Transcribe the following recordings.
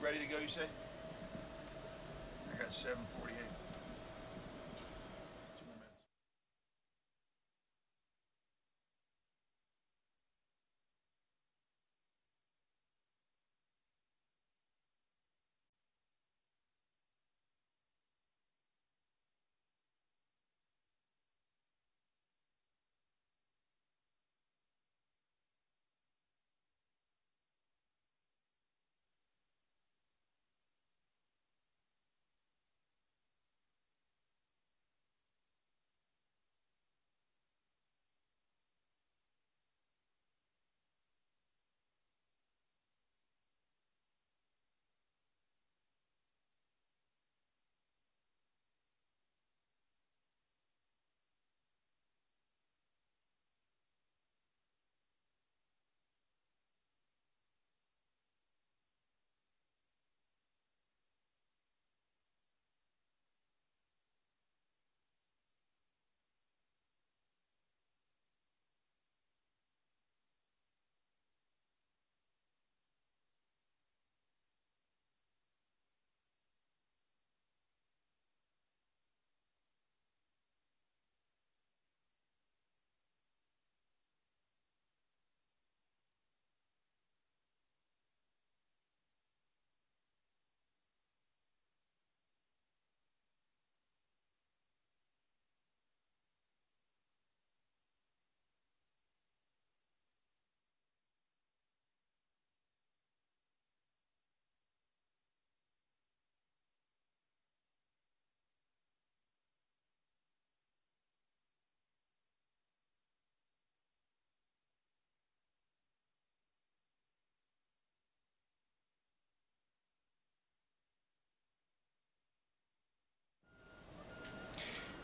ready to go, you say? I got 7:48.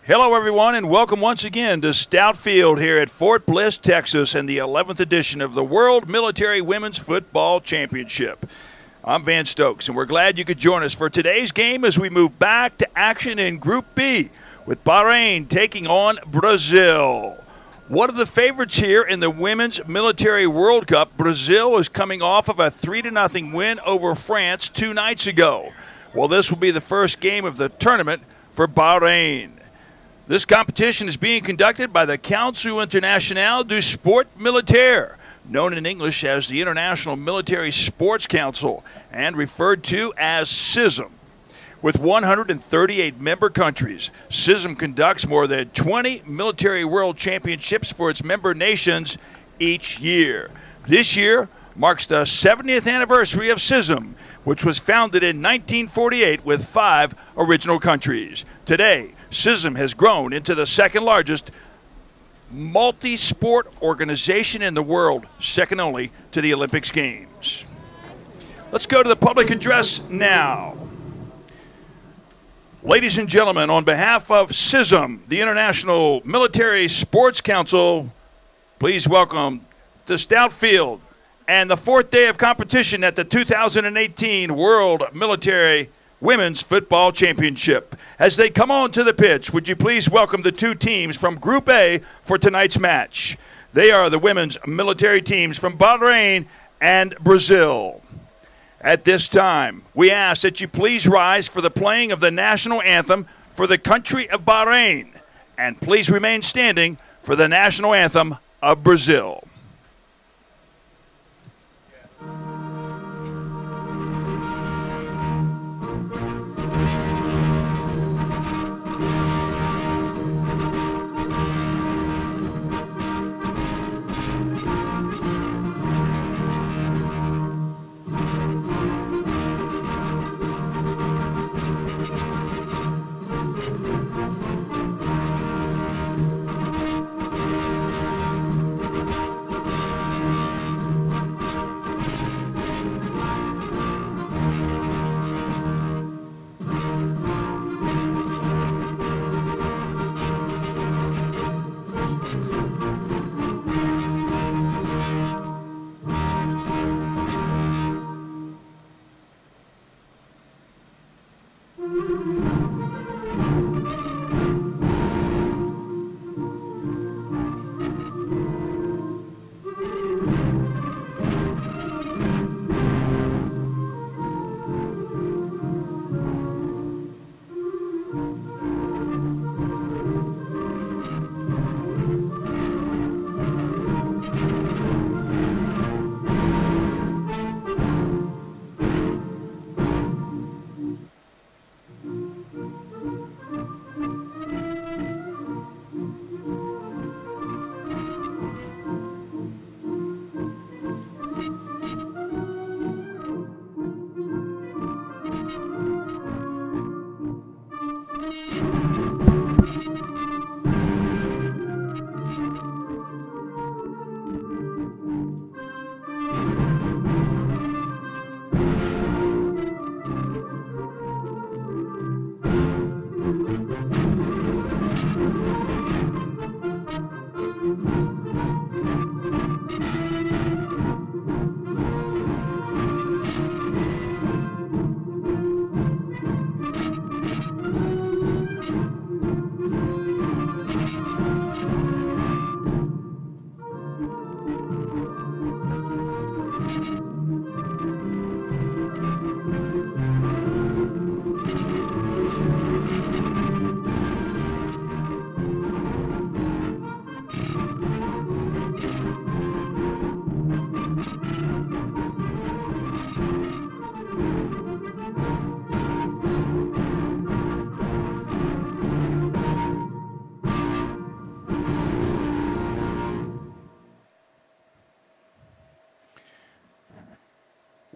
Hello, everyone, and welcome once again to Stout Field here at Fort Bliss, Texas, and the 11th edition of the World Military Women's Football Championship. I'm Van Stokes, and we're glad you could join us for today's game as we move back to action in Group B with Bahrain taking on Brazil. One of the favorites here in the Women's Military World Cup, Brazil is coming off of a 3-0 win over France 2 nights ago. Well, this will be the first game of the tournament for Bahrain. This competition is being conducted by the Council International du Sport Militaire, known in English as the International Military Sports Council, and referred to as CISM. With 138 member countries, CISM conducts more than 20 military world championships for its member nations each year. This year marks the 70th anniversary of CISM, which was founded in 1948 with 5 original countries. Today, CISM has grown into the second largest multi-sport organization in the world, second only to the Olympics Games. Let's go to the public address now. Ladies and gentlemen, on behalf of CISM, the International Military Sports Council, please welcome to Stout Field and the 4th day of competition at the 2018 World Military Women's Football Championship. As they come on to the pitch, would you please welcome the 2 teams from Group A for tonight's match. They are the women's military teams from Bahrain and Brazil. At this time, we ask that you please rise for the playing of the national anthem for the country of Bahrain, and please remain standing for the national anthem of Brazil.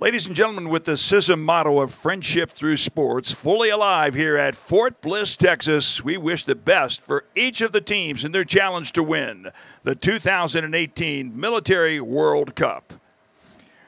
Ladies and gentlemen, with the CISM motto of friendship through sports fully alive here at Fort Bliss, Texas, we wish the best for each of the teams in their challenge to win the 2018 Military World Cup.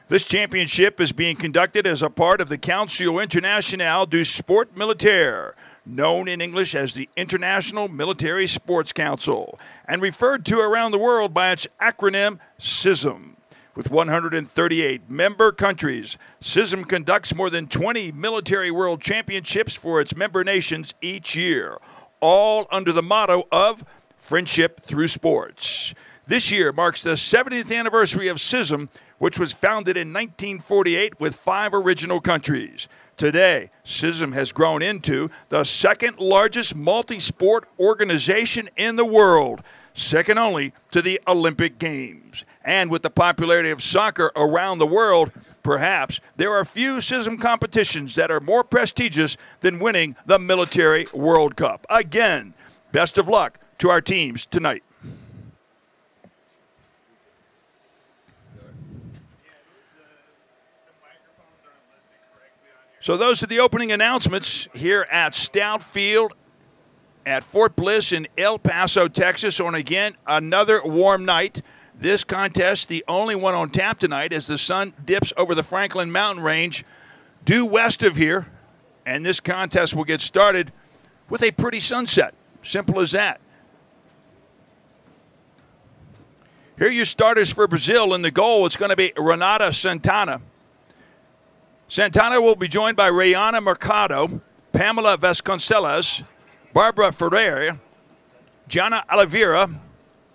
This championship is being conducted as a part of the Council International du Sport Militaire, known in English as the International Military Sports Council, and referred to around the world by its acronym CISM. With 138 member countries, CISM conducts more than 20 military world championships for its member nations each year, all under the motto of friendship through sports. This year marks the 70th anniversary of CISM, which was founded in 1948 with 5 original countries. Today, CISM has grown into the second largest multi-sport organization in the world, second only to the Olympic Games. And with the popularity of soccer around the world, perhaps there are few CISM competitions that are more prestigious than winning the Military World Cup. Again, best of luck to our teams tonight. So those are the opening announcements here at Stout Field at Fort Bliss in El Paso, Texas, on again another warm night. This contest, the only one on tap tonight, as the sun dips over the Franklin Mountain Range due west of here. And this contest will get started with a pretty sunset. Simple as that. Here are your starters for Brazil. In the goal, it's going to be Renata Santana. Santana will be joined by Rayana Mercado, Pamela Vasconcelos, Barbara Ferreira, Gianna Oliveira,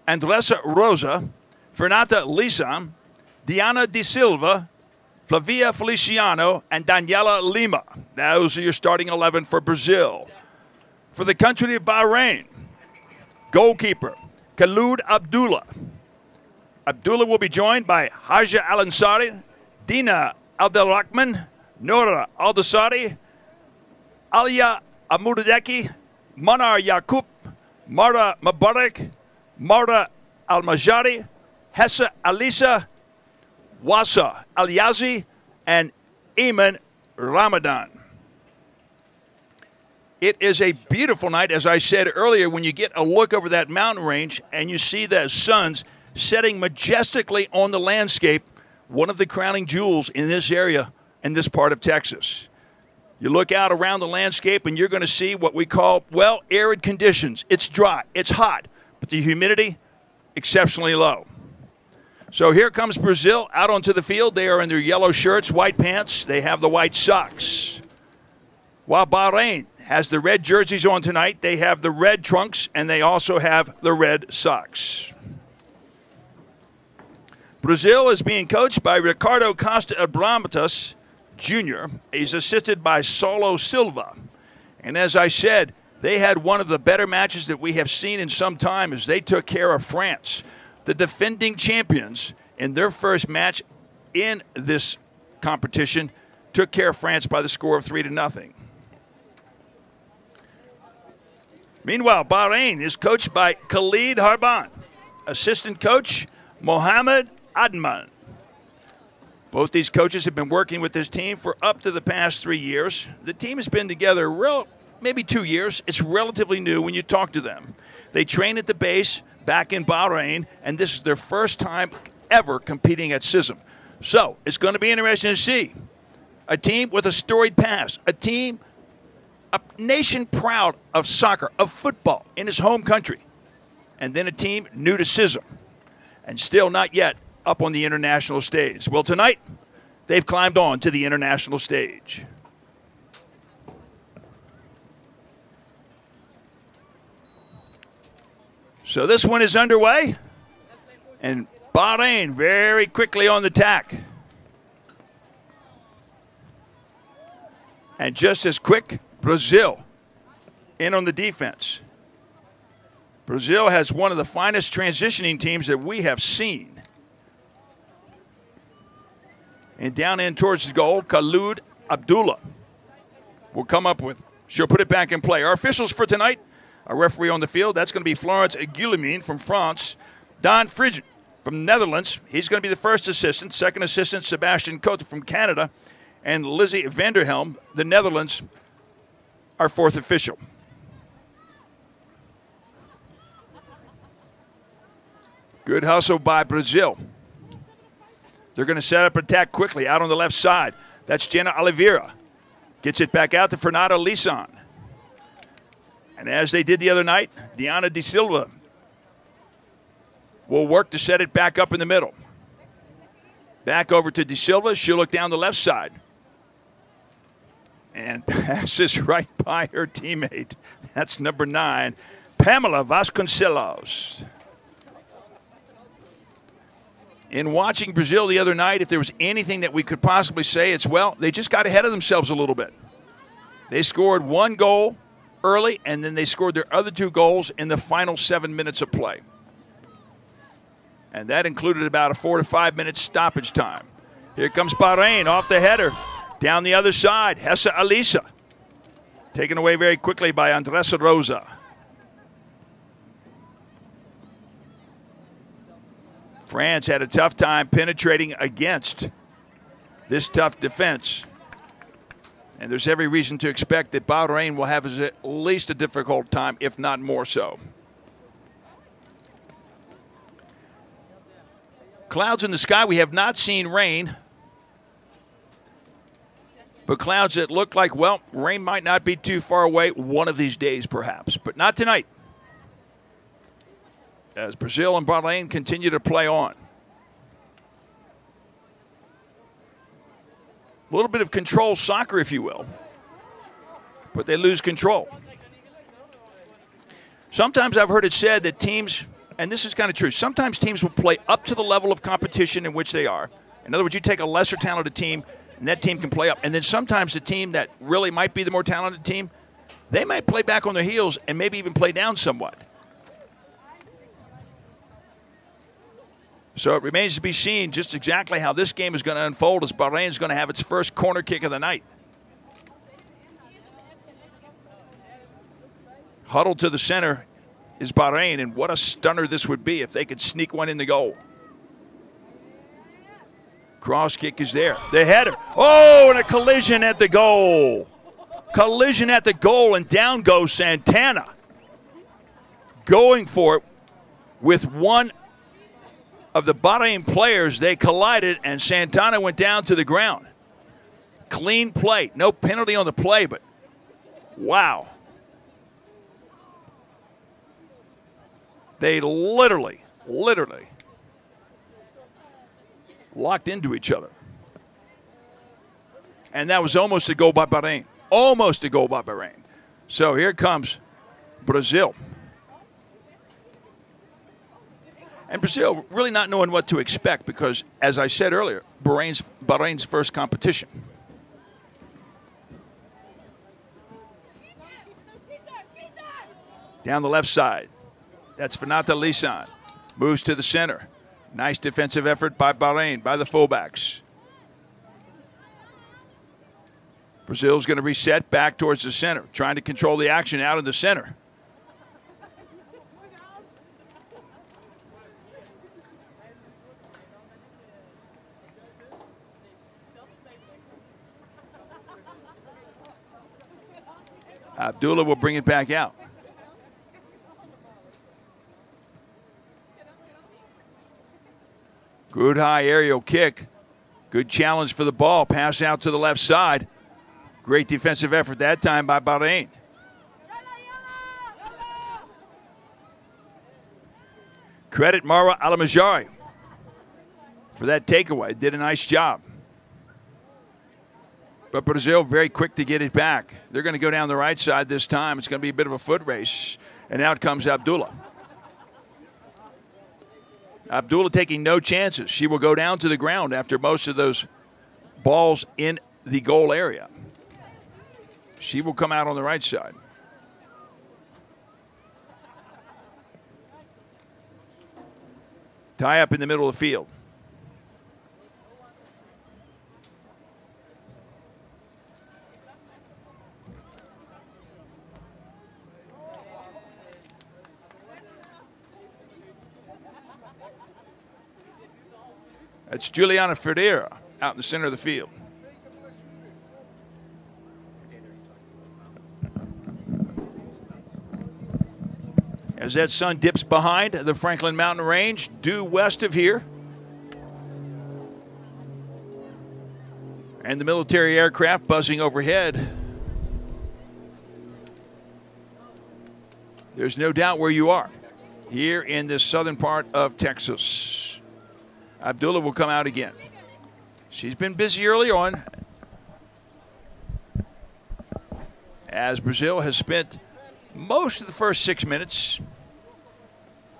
Andressa Rosa, Fernanda Lisa, Diana De Silva, Flavia Feliciano, and Daniela Lima. Those are your starting 11 for Brazil. For the country of Bahrain, goalkeeper Khalid Abdullah. Abdullah will be joined by Haja Al-Ansari, Dina Abdelrahman, Nora Al-Dasari, Alia Amudadeki, Manar Yaqub, Mara Mubarak, Mara Al-Majari, Hessa Alisa, Wasa Al-Yazi, and Iman Ramadan. It is a beautiful night, as I said earlier, when you get a look over that mountain range and you see the suns setting majestically on the landscape, one of the crowning jewels in this area, in this part of Texas. You look out around the landscape and you're going to see what we call, well, arid conditions. It's dry, it's hot, but the humidity, exceptionally low. So here comes Brazil out onto the field. They are in their yellow shirts, white pants. They have the white socks. While Bahrain has the red jerseys on tonight, they have the red trunks, and they also have the red socks. Brazil is being coached by Ricardo Costa Abramatus Jr. He's assisted by Saulo Silva. And as I said, they had one of the better matches that we have seen in some time as they took care of France, the defending champions, in their first match in this competition, took care of France by the score of 3-0. Meanwhile, Bahrain is coached by Khalid Harban, assistant coach Mohamed Adman. Both these coaches have been working with this team for up to the past 3 years. The team has been together maybe 2 years. It's relatively new when you talk to them. They train at the base back in Bahrain, and this is their first time ever competing at CISM. So it's going to be interesting to see a team with a storied past, a nation proud of soccer, of football in his home country, and then a team new to CISM and still not yet up on the international stage. Well, tonight, they've climbed on to the international stage. So this one is underway, and Bahrain very quickly on the tack. And just as quick, Brazil in on the defense. Brazil has one of the finest transitioning teams that we have seen. And down in towards the goal, Khalid Abdullah will come up with. She'll put it back in play. Our officials for tonight, our referee on the field, that's going to be Florence Guillemine from France. Don from the Netherlands. He's going to be the first assistant. Second assistant, Sebastian Cote from Canada. And Lizzie Vanderhelm, the Netherlands, our fourth official. Good hustle by Brazil. They're going to set up attack quickly out on the left side. That's Jenna Oliveira. Gets it back out to Fernanda Lisan. And as they did the other night, Diana De Silva will work to set it back up in the middle. Back over to De Silva. She'll look down the left side. And passes right by her teammate. That's number 9, Pamela Vasconcelos. In watching Brazil the other night, if there was anything that we could possibly say, it's, well, they just got ahead of themselves a little bit. They scored 1 goal early, and then they scored their other 2 goals in the final 7 minutes of play. And that included about a 4 to 5 minute stoppage time. Here comes Bahrain off the header. Down the other side, Hessa Alisa. Taken away very quickly by Andressa Rosa. France had a tough time penetrating against this tough defense. And there's every reason to expect that Bahrain will have at least a difficult time, if not more so. Clouds in the sky. We have not seen rain. But clouds that look like, well, rain might not be too far away one of these days perhaps. But not tonight. As Brazil and Bahrain continue to play on. A little bit of control soccer, if you will. But they lose control. Sometimes I've heard it said that teams, and this is kind of true, sometimes teams will play up to the level of competition in which they are. In other words, you take a lesser talented team, and that team can play up. And then sometimes the team that really might be the more talented team, they might play back on their heels and maybe even play down somewhat. So it remains to be seen just exactly how this game is going to unfold as Bahrain is going to have its first corner kick of the night. Huddled to the center is Bahrain, and what a stunner this would be if they could sneak one in the goal. Cross kick is there. The header. Oh, and a collision at the goal. Collision at the goal, and down goes Santana. Going for it with one of the Bahrain players. They collided, and Santana went down to the ground. Clean play. No penalty on the play, but wow. They literally locked into each other. And that was almost a goal by Bahrain. Almost a goal by Bahrain. So here comes Brazil. And Brazil really not knowing what to expect because, as I said earlier, Bahrain's first competition. Down the left side. That's Fernanda Lisan. Moves to the center. Nice defensive effort by Bahrain, by the fullbacks. Brazil's going to reset back towards the center, trying to control the action out in the center. Abdullah will bring it back out. Good high aerial kick. Good challenge for the ball. Pass out to the left side. Great defensive effort that time by Bahrain. Credit Marwa Alamajari for that takeaway. Did a nice job. But Brazil very quick to get it back. They're going to go down the right side this time. It's going to be a bit of a foot race. And out comes Abdullah. Abdullah taking no chances. She will go down to the ground after most of those balls in the goal area. She will come out on the right side. Tie up in the middle of the field. It's Juliana Ferreira out in the center of the field. As that sun dips behind the Franklin Mountain Range, due west of here. And the military aircraft buzzing overhead. There's no doubt where you are here in this southern part of Texas. Abdullah will come out again. She's been busy early on, as Brazil has spent most of the first 6 minutes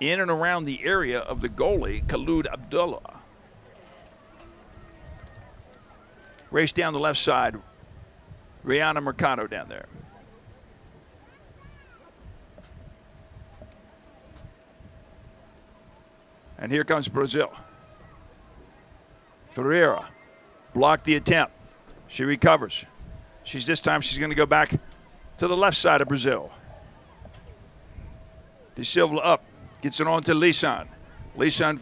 in and around the area of the goalie, Khalid Abdullah. Race down the left side. Rihanna Mercado down there. And here comes Brazil. Ferreira blocked the attempt. She recovers. This time she's going to go back to the left side of Brazil. De Silva up. Gets it on to Lisan. Lisan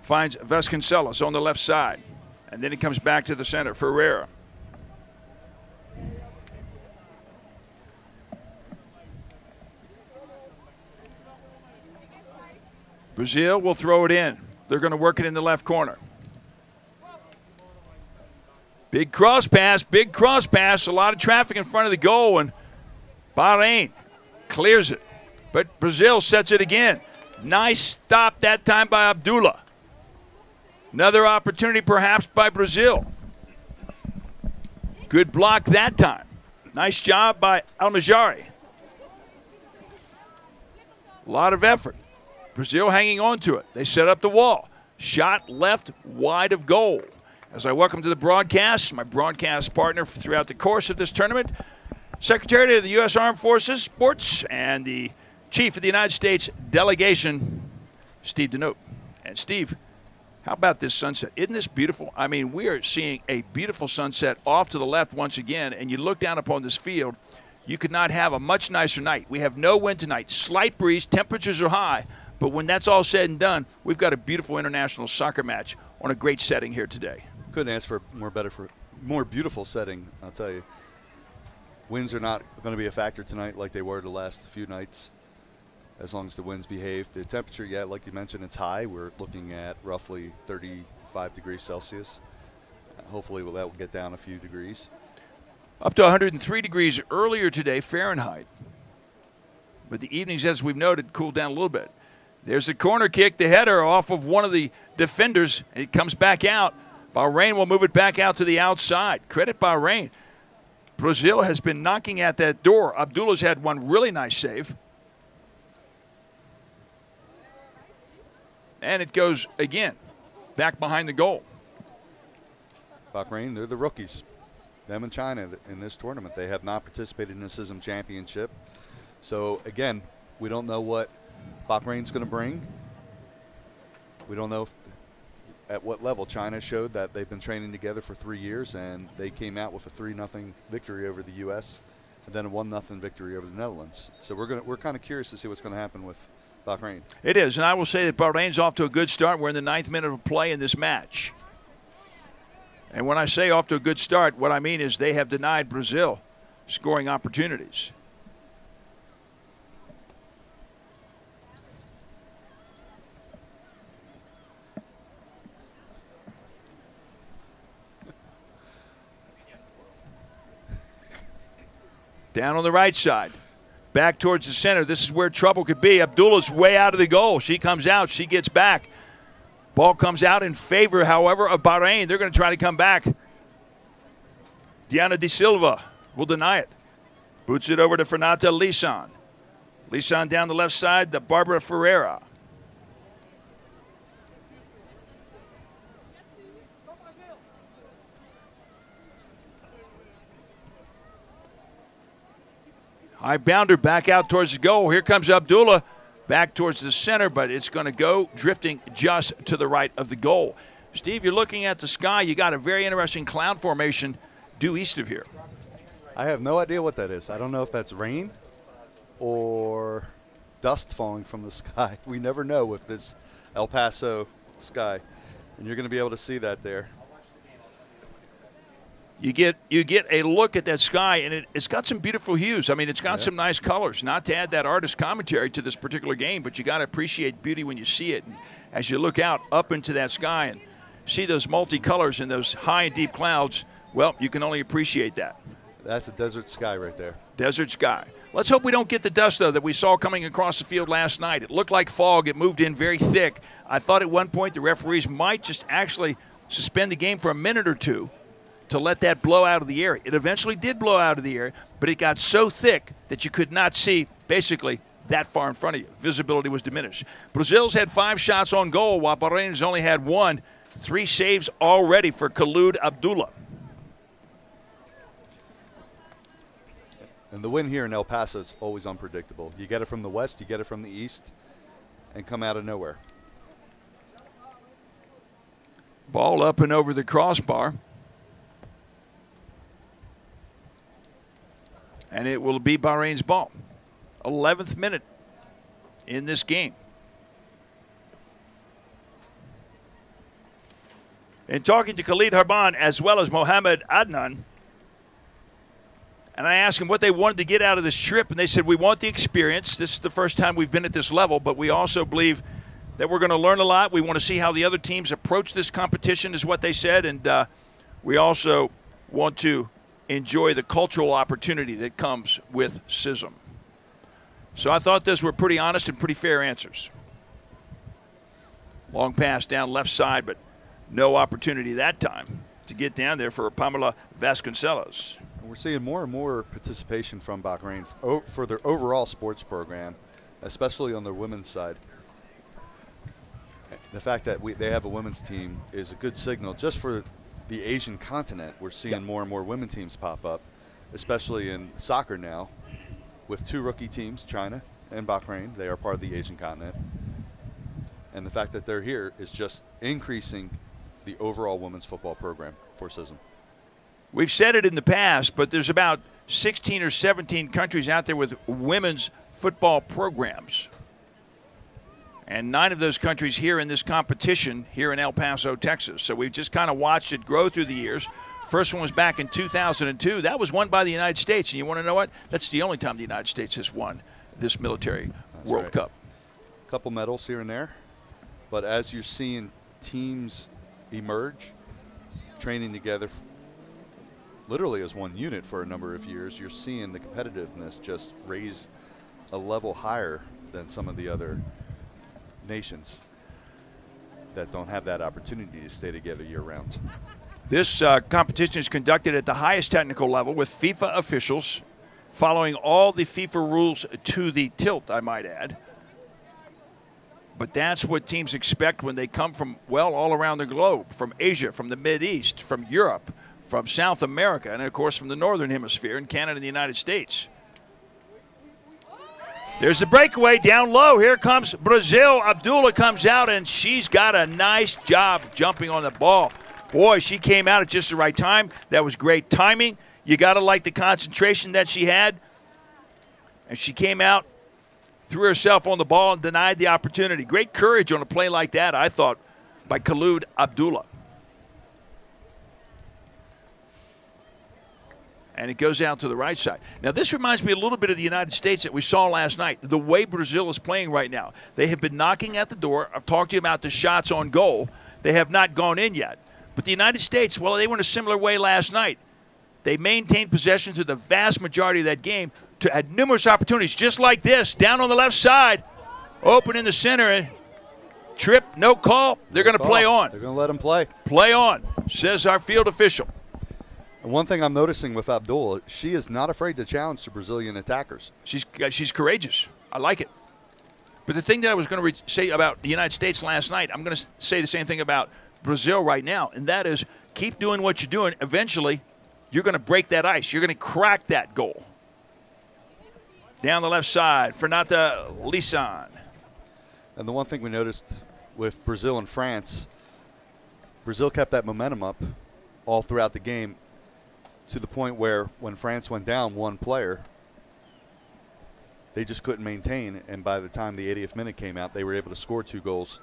finds Vasconcelos on the left side. And then he comes back to the center. Ferreira. Brazil will throw it in. They're going to work it in the left corner. Big cross pass, big cross pass. A lot of traffic in front of the goal, and Bahrain clears it. But Brazil sets it again. Nice stop that time by Abdullah. Another opportunity perhaps by Brazil. Good block that time. Nice job by Almajari. A lot of effort. Brazil hanging on to it. They set up the wall. Shot left wide of goal. As I welcome to the broadcast, my broadcast partner throughout the course of this tournament, Secretary of the U.S. Armed Forces Sports and the Chief of the United States Delegation, Steve Denote. And Steve, how about this sunset? Isn't this beautiful? I mean, we are seeing a beautiful sunset off to the left once again, and you look down upon this field, you could not have a much nicer night. We have no wind tonight. Slight breeze, temperatures are high. But when that's all said and done, we've got a beautiful international soccer match on a great setting here today. Couldn't ask for more beautiful setting, I'll tell you. Winds are not going to be a factor tonight like they were the last few nights, as long as the winds behave. The temperature, yeah, like you mentioned, it's high. We're looking at roughly 35 degrees Celsius. Hopefully that will get down a few degrees. Up to 103 degrees earlier today, Fahrenheit. But the evenings, as we've noted, cooled down a little bit. There's a corner kick, the header off of one of the defenders. It comes back out. Bahrain will move it back out to the outside. Credit Bahrain. Brazil has been knocking at that door. Abdullah's had one really nice save. And it goes again, back behind the goal. Bahrain, they're the rookies. Them and China in this tournament. They have not participated in the CISM championship. So, again, we don't know what Bahrain's going to bring. We don't know at what level. China showed that they've been training together for 3 years, and they came out with a 3-0 victory over the U.S. and then a 1-0 victory over the Netherlands. So we're kind of curious to see what's going to happen with Bahrain. It is, and I will say that Bahrain's off to a good start. We're in the 9th minute of play in this match. And when I say off to a good start, what I mean is they have denied Brazil scoring opportunities. Down on the right side. Back towards the center. This is where trouble could be. Abdullah's way out of the goal. She comes out. She gets back. Ball comes out in favor, however, of Bahrain. They're going to try to come back. Diana De Silva will deny it. Boots it over to Fernanda Lisan. Lisan down the left side to Barbara Ferreira. High bounder back out towards the goal. Here comes Abdullah back towards the center, but it's going to go drifting just to the right of the goal. Steve, you're looking at the sky. You got a very interesting cloud formation due east of here. I have no idea what that is. I don't know if that's rain or dust falling from the sky. We never know with this El Paso sky. And you're going to be able to see that there. You get a look at that sky, and it's got some beautiful hues. I mean, it's got some nice colors. Not to add that artist commentary to this particular game, but you got to appreciate beauty when you see it. And as you look out up into that sky and see those multicolors and those high and deep clouds, well, you can only appreciate that. That's a desert sky right there. Desert sky. Let's hope we don't get the dust, though, that we saw coming across the field last night. It looked like fog. It moved in very thick. I thought at one point the referees might just actually suspend the game for a minute or two to let that blow out of the air. It eventually did blow out of the air, but it got so thick that you could not see basically that far in front of you. Visibility was diminished. Brazil's had 5 shots on goal, while Bahrain has only had 1. 3 saves already for Khalid Abdullah. And the wind here in El Paso is always unpredictable. You get it from the west, you get it from the east, and come out of nowhere. Ball up and over the crossbar. And it will be Bahrain's ball. 11th minute in this game. In talking to Khalid Harban as well as Mohamed Adnan, and I asked them what they wanted to get out of this trip, and they said, we want the experience. This is the first time we've been at this level, but we also believe that we're going to learn a lot. We want to see how the other teams approach this competition, is what they said, and we also want to enjoy the cultural opportunity that comes with CISM. So I thought those were pretty honest and pretty fair answers. Long pass down left side, but no opportunity that time to get down there for Pamela Vasconcelos. We're seeing more and more participation from Bahrain for their overall sports program, especially on their women's side. The fact that they have a women's team is a good signal just for the Asian continent. We're seeing more and more women teams pop up, especially in soccer now, with 2 rookie teams, China and Bahrain. They are part of the Asian continent. And the fact that they're here is just increasing the overall women's football program for CISM. We've said it in the past, but there's about 16 or 17 countries out there with women's football programs. And 9 of those countries here in this competition here in El Paso, Texas. So we've just kind of watched it grow through the years. First one was back in 2002. That was won by the United States. And you want to know what? That's the only time the United States has won this military World Cup. A couple medals here and there. But as you're seeing teams emerge, training together literally as one unit for a number of years, you're seeing the competitiveness just raise a level higher than some of the other nations that don't have that opportunity to stay together year-round. This competition is conducted at the highest technical level with FIFA officials following all the FIFA rules to the tilt, I might add. But that's what teams expect when they come from, well, all around the globe, from Asia, from the Mideast, from Europe, from South America, and, of course, from the Northern Hemisphere in Canada and the United States. There's the breakaway down low. Here comes Brazil. Abdullah comes out, and she's got a nice job jumping on the ball. Boy, she came out at just the right time. That was great timing. You got to like the concentration that she had. And she came out, threw herself on the ball, and denied the opportunity. Great courage on a play like that, I thought, by Khalid Abdullah. And it goes out to the right side. Now, this reminds me a little bit of the United States that we saw last night, the way Brazil is playing right now. They have been knocking at the door. I've talked to you about the shots on goal. They have not gone in yet. But the United States, well, they went a similar way last night. They maintained possession through the vast majority of that game, had numerous opportunities, just like this, down on the left side, open in the center, and trip, no call. They're going to play on. They're going to let them play. Play on, says our field official. And one thing I'm noticing with Abdullah, she is not afraid to challenge the Brazilian attackers. She's courageous. I like it. But the thing that I was going to say about the United States last night, I'm going to say the same thing about Brazil right now, and that is keep doing what you're doing. Eventually, you're going to break that ice. You're going to crack that goal. Down the left side, Fernanda Lisan. And the one thing we noticed with Brazil and France, Brazil kept that momentum up all throughout the game, to the point where when France went down one player, they just couldn't maintain, and by the time the 80th minute came out, they were able to score 2 goals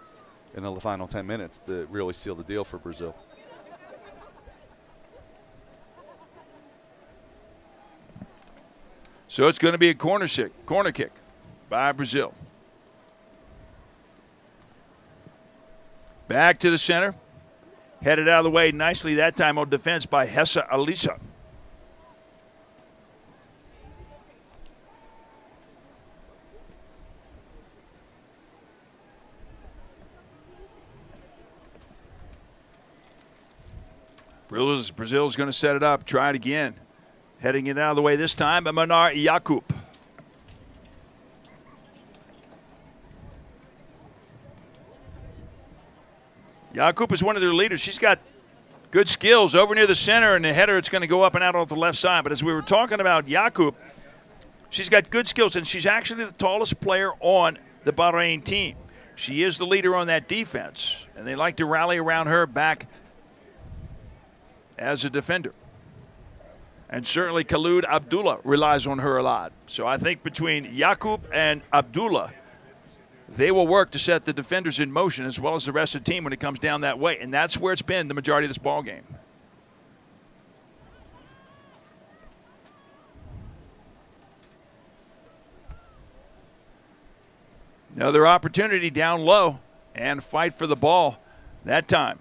in the final 10 minutes to really seal the deal for Brazil. So it's going to be a corner kick by Brazil. Back to the center. Headed out of the way nicely that time on defense by Hessa Alisa. Brazil's going to set it up, try it again. Heading it out of the way this time by Manar Jakub. Jakub is one of their leaders. She's got good skills over near the center, and the header, it's going to go up and out on the left side. But as we were talking about Jakub, she's got good skills, and she's actually the tallest player on the Bahrain team. She is the leader on that defense, and they like to rally around her back as a defender. And certainly Khalid Abdullah relies on her a lot. So I think between Jakub and Abdullah, they will work to set the defenders in motion as well as the rest of the team when it comes down that way. And that's where it's been the majority of this ball game. Another opportunity down low and fight for the ball that time.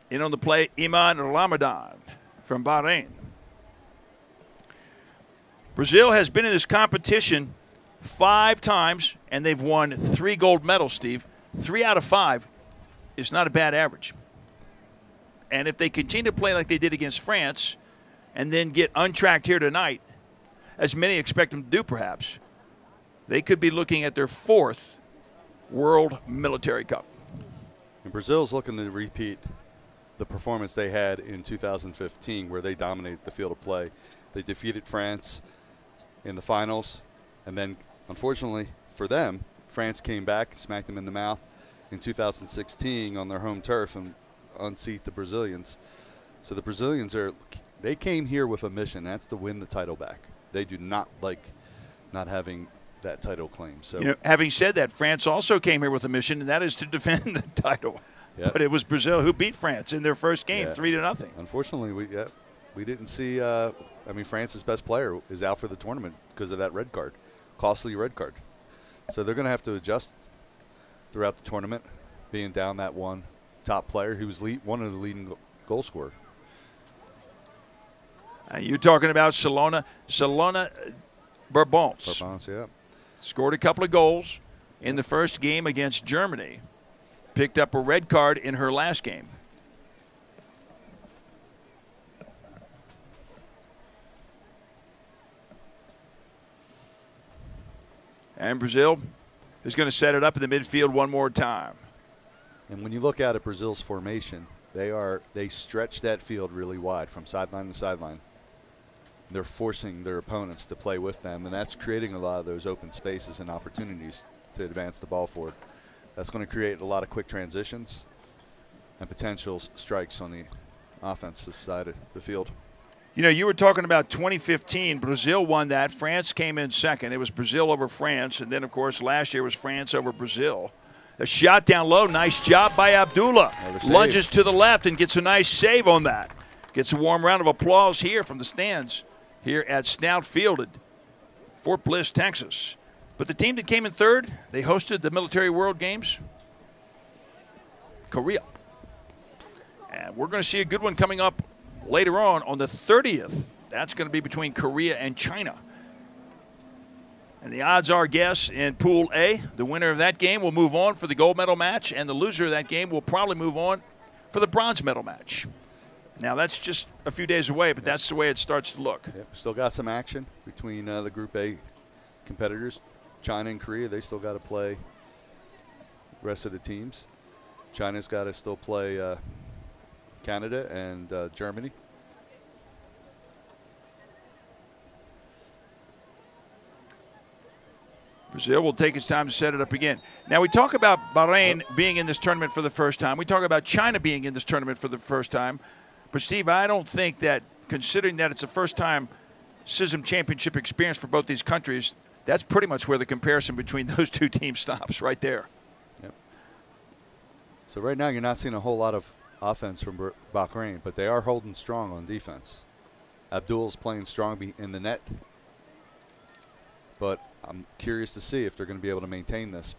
In on the play, Iman Ramadan from Bahrain. Brazil has been in this competition 5 times, and they've won 3 gold medals, Steve. 3 out of 5 is not a bad average. And if they continue to play like they did against France and then get untracked here tonight, as many expect them to do perhaps, they could be looking at their 4th World Military Cup. And Brazil's looking to repeat the performance they had in 2015 where they dominated the field of play. They defeated France in the finals, and then unfortunately for them, France came back, smacked them in the mouth in 2016 on their home turf and unseat the Brazilians. So the Brazilians they came here with a mission. That's to win the title back. They do not like not having that title claim. So, having said that, France also came here with a mission, and that is to defend the title. Yep. But it was Brazil who beat France in their first game, 3-0. Unfortunately, we didn't see. France's best player is out for the tournament because of that red card, costly red card. So they're going to have to adjust throughout the tournament, being down that one top player who was one of the leading goal scorers. You're talking about Solona Bourbons. Bourbons, yeah. Scored a couple of goals in the first game against Germany. Picked up a red card in her last game. And Brazil is going to set it up in the midfield one more time. And when you look at Brazil's formation, they stretch that field really wide from sideline to sideline. They're forcing their opponents to play with them, and that's creating a lot of those open spaces and opportunities to advance the ball forward. That's going to create a lot of quick transitions and potential strikes on the offensive side of the field. You were talking about 2015. Brazil won that. France came in second. It was Brazil over France. And then, of course, last year was France over Brazil. A shot down low. Nice job by Abdullah. Lunges to the left and gets a nice save on that. Gets a warm round of applause here from the stands here at Snout Field at Fort Bliss, Texas. But the team that came in third, they hosted the Military World Games, Korea. And we're going to see a good one coming up later on the 30th. That's going to be between Korea and China. And the odds are, guess, in Pool A, the winner of that game will move on for the gold medal match, and the loser of that game will probably move on for the bronze medal match. Now, that's just a few days away, but that's the way it starts to look. Yep. Still got some action between the Group A competitors. China and Korea, they still got to play the rest of the teams. China's got to still play Canada and Germany. Brazil will take its time to set it up again. Now, we talk about Bahrain being in this tournament for the first time. We talk about China being in this tournament for the first time. But, Steve, I don't think that, considering that it's a first-time CISM championship experience for both these countries, that's pretty much where the comparison between those two teams stops, right there. Yep. So right now you're not seeing a whole lot of offense from Bahrain, but they are holding strong on defense. Abdul's playing strong in the net, but I'm curious to see if they're going to be able to maintain this.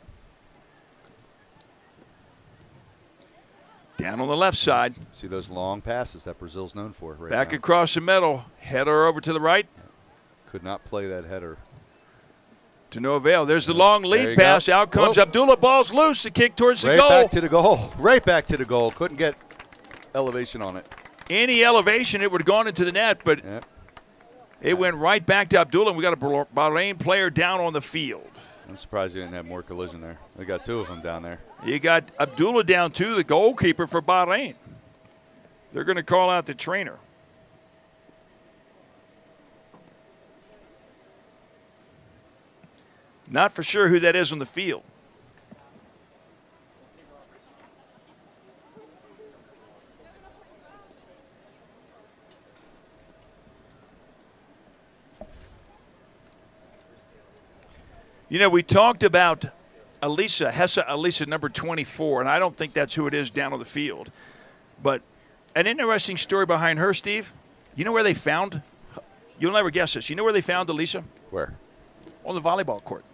Down on the left side. See those long passes that Brazil's known for right Back now. across the middle. Header over to the right. Could not play that header. To no avail. There's the long lead pass. Go. Out comes Abdullah. Ball's loose. The kick towards the goal. Right back to the goal. Right back to the goal. Couldn't get elevation on it. Any elevation, it would have gone into the net, but it went right back to Abdullah. And we got a Bahrain player down on the field. I'm surprised you didn't have more collision there. We got two of them down there. You got Abdullah down too, the goalkeeper for Bahrain. They're going to call out the trainer. Not for sure who that is on the field. You know, we talked about Hessa Elisa, number 24, and I don't think that's who it is down on the field. But an interesting story behind her, Steve. You know where they found, you'll never guess this, you know where they found Elisa? Where? On the volleyball court.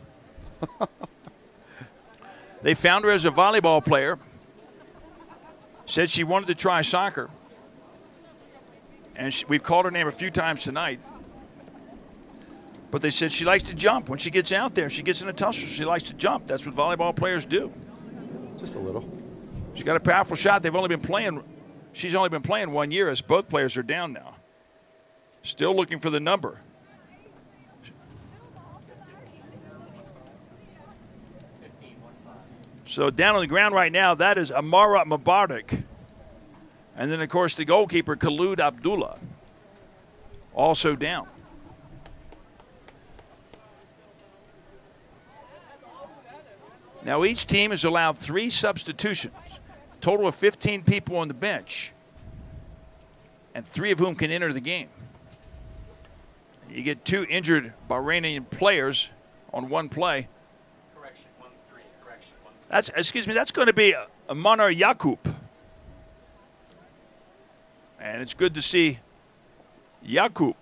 They found her as a volleyball player, said she wanted to try soccer, and we've called her name a few times tonight. But they said she likes to jump. When she gets out there, she gets in a tussle. She likes to jump. That's what volleyball players do. Just a little. She's got a powerful shot. She's only been playing 1 year as both players are down now. Still looking for the number. So down on the ground right now, that is Amara Mubarak. And then, of course, the goalkeeper, Khalid Abdullah, also down. Now, each team is allowed 3 substitutions, total of 15 people on the bench, and 3 of whom can enter the game. You get 2 injured Bahrainian players on one play. Correction, 1-3. Correction, 1-3. That's going to be Manar Yakub. And it's good to see Yakub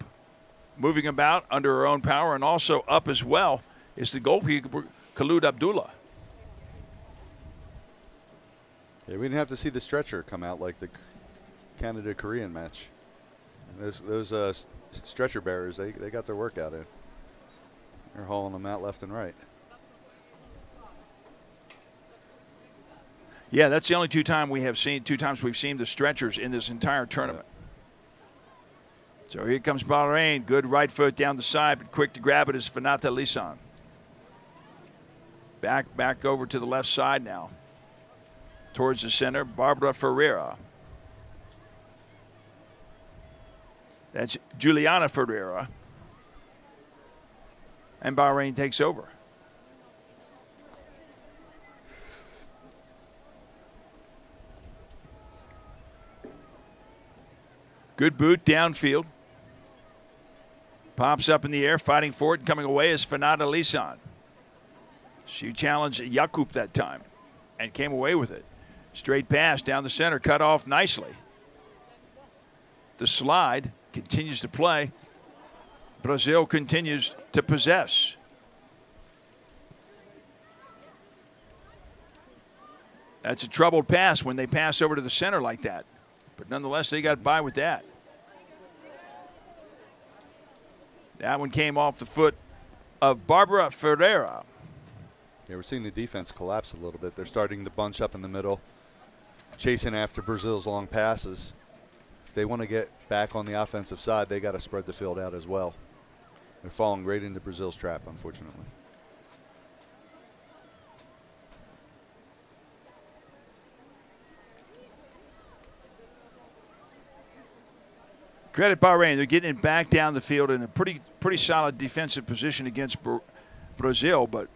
moving about under her own power, and also up as well is the goalkeeper, Khalid Abdullah. Yeah, we didn't have to see the stretcher come out like the Canada-Korean match. Those stretcher bearers, they got their work out in. They're hauling them out left and right. Yeah, that's the only two times we've seen the stretchers in this entire tournament. So here comes Bahrain. Good right foot down the side, but quick to grab it is Fanata Lisan. Back over to the left side now. Towards the center, Barbara Ferreira. That's Juliana Ferreira. And Bahrain takes over. Good boot downfield. Pops up in the air, fighting for it, and coming away is Fanata Lisan. She challenged Yakub that time and came away with it. Straight pass down the center, cut off nicely. The slide continues to play. Brazil continues to possess. That's a troubled pass when they pass over to the center like that. But nonetheless, they got by with that. That one came off the foot of Barbara Ferreira. Yeah, we're seeing the defense collapse a little bit. They're starting to bunch up in the middle, chasing after Brazil's long passes. If they want to get back on the offensive side, they got to spread the field out as well. They're falling right into Brazil's trap, unfortunately. Credit Bahrain. They're getting it back down the field in a pretty solid defensive position against Brazil. But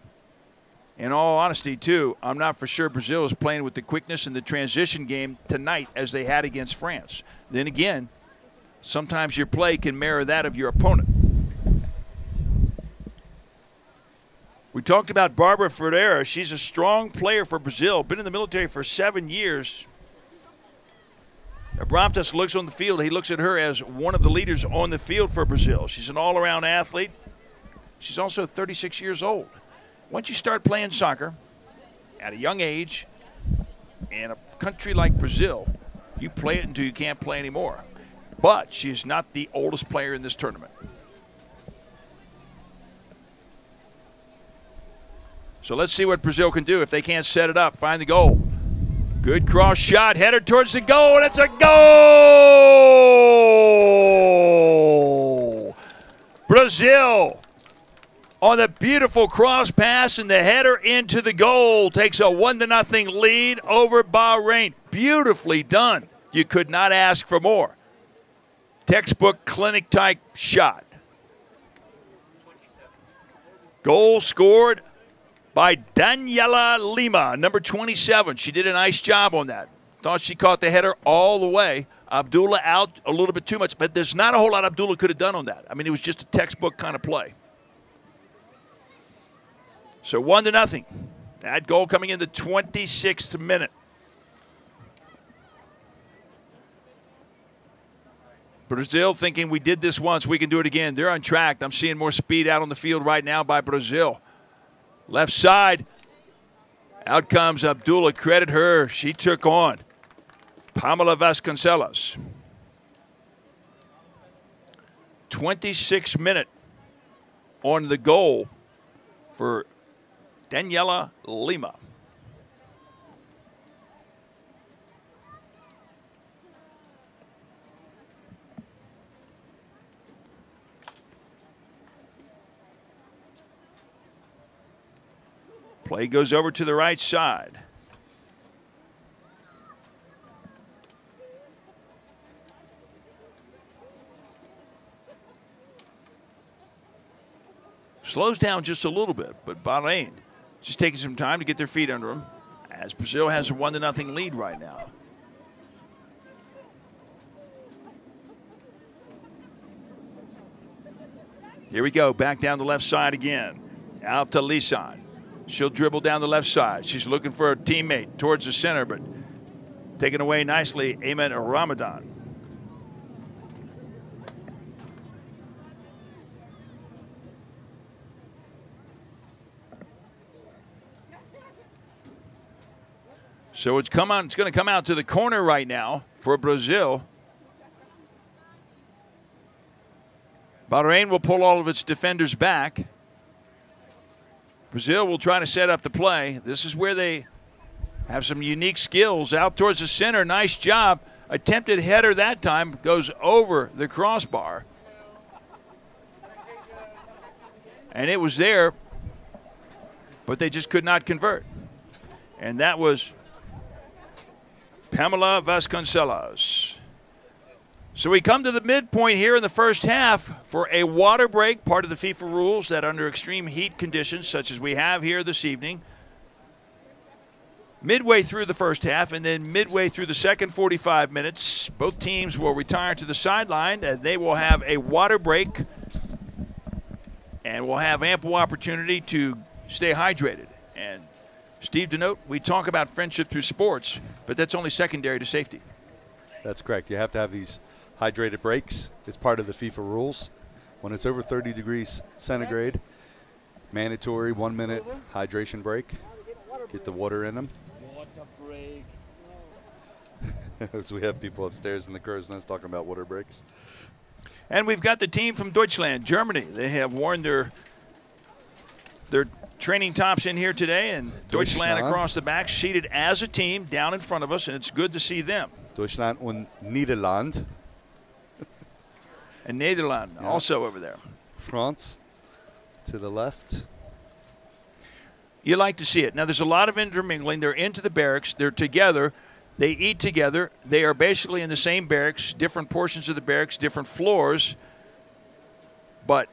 in all honesty, too, I'm not for sure Brazil is playing with the quickness in the transition game tonight as they had against France. Then again, sometimes your play can mirror that of your opponent. We talked about Barbara Ferreira. She's a strong player for Brazil, been in the military for 7 years. Abramtas looks on the field. He looks at her as one of the leaders on the field for Brazil. She's an all-around athlete. She's also 36 years old. Once you start playing soccer at a young age in a country like Brazil, you play it until you can't play anymore. But she's not the oldest player in this tournament. So let's see what Brazil can do if they can't set it up, find the goal. Good cross shot, headed towards the goal, and it's a goal! Brazil on the beautiful cross pass and the header into the goal takes a 1-0 lead over Bahrain. Beautifully done. You could not ask for more. Textbook clinic type shot. Goal scored by Daniela Lima, number 27. She did a nice job on that. Thought she caught the header all the way. Abdullah out a little bit too much, but there's not a whole lot Abdullah could have done on that. I mean, it was just a textbook kind of play. So 1-0. That goal coming in the 26th minute. Brazil thinking we did this once, we can do it again. They're on track. I'm seeing more speed out on the field right now by Brazil. Left side. Out comes Abdullah. Credit her. She took on Pamela Vasconcelos. 26th minute on the goal for Daniela Lima. Play goes over to the right side. Slows down just a little bit, but Bahrain just taking some time to get their feet under them as Brazil has a 1-0 lead right now. Here we go, back down the left side again. Out to Lisan. She'll dribble down the left side. She's looking for a teammate towards the center, but taken away nicely, Ahmed Ramadan. So it's going to come out to the corner right now for Brazil. Bahrain will pull all of its defenders back. Brazil will try to set up the play. This is where they have some unique skills. Out towards the center, nice job. Attempted header that time, goes over the crossbar. And it was there, but they just could not convert. And that was Pamela Vasconcelos. So we come to the midpoint here in the first half for a water break, part of the FIFA rules that under extreme heat conditions such as we have here this evening, midway through the first half and then midway through the second 45 minutes, both teams will retire to the sideline and they will have a water break and will have ample opportunity to stay hydrated. And Steve, to note, we talk about friendship through sports, but that's only secondary to safety. That's correct. You have to have these hydrated breaks. It's part of the FIFA rules. When it's over 30 degrees centigrade, mandatory 1 minute hydration break. Get the water in them. Water break. As we have people upstairs in the crow's nest talking about water breaks. And we've got the team from Deutschland, Germany. They have worn their training tops in here today, and Deutschland across the back, seated as a team down in front of us, and it's good to see them. Deutschland und Nederland. And Netherlands also over there. France to the left. You like to see it. Now, there's a lot of intermingling. They're into the barracks. They're together. They eat together. They are basically in the same barracks, different portions of the barracks, different floors. But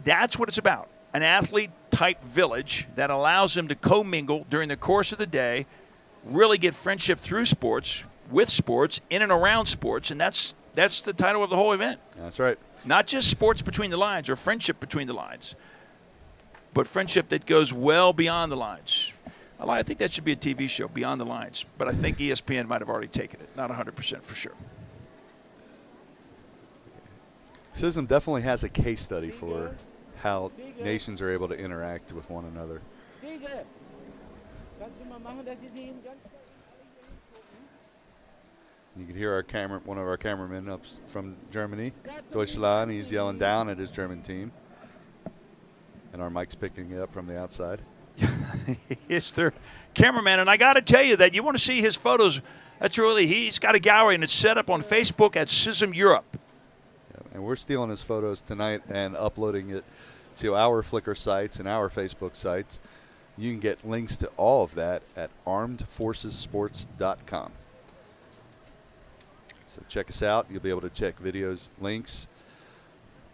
that's what it's about. An athlete-type village that allows them to commingle during the course of the day, really get friendship through sports, with sports, in and around sports, and that's the title of the whole event. That's right. Not just sports between the lines or friendship between the lines. but friendship that goes well beyond the lines. I think that should be a TV show, Beyond the Lines. But I think ESPN might have already taken it. Not 100% for sure. CISM definitely has a case study for how nations are able to interact with one another. You can hear one of our cameramen up from Germany, Deutschland. He's yelling down at his German team. And our mic's picking it up from the outside. It's their cameraman, and I got to tell you that you want to see his photos. He's got a gallery, and it's set up on Facebook at CISM Europe. Yeah, and we're stealing his photos tonight and uploading it to our Flickr sites and our Facebook sites. You can get links to all of that at armedforcessports.com. So check us out. You'll be able to check videos, links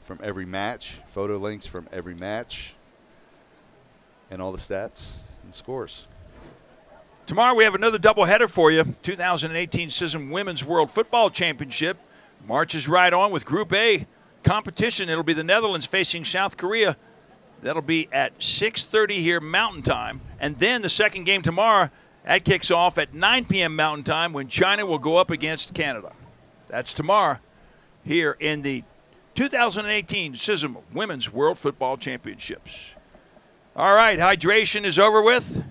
from every match, photo links from every match, and all the stats and scores. Tomorrow we have another doubleheader for you. 2018 CISM Women's World Football Championship marches right on with Group A competition. It'll be the Netherlands facing South Korea. That'll be at 6:30 here Mountain Time. And then the second game tomorrow, that kicks off at 9 p.m. Mountain Time when China will go up against Canada. That's tomorrow here in the 2018 CISM Women's World Football Championships. All right, hydration is over with.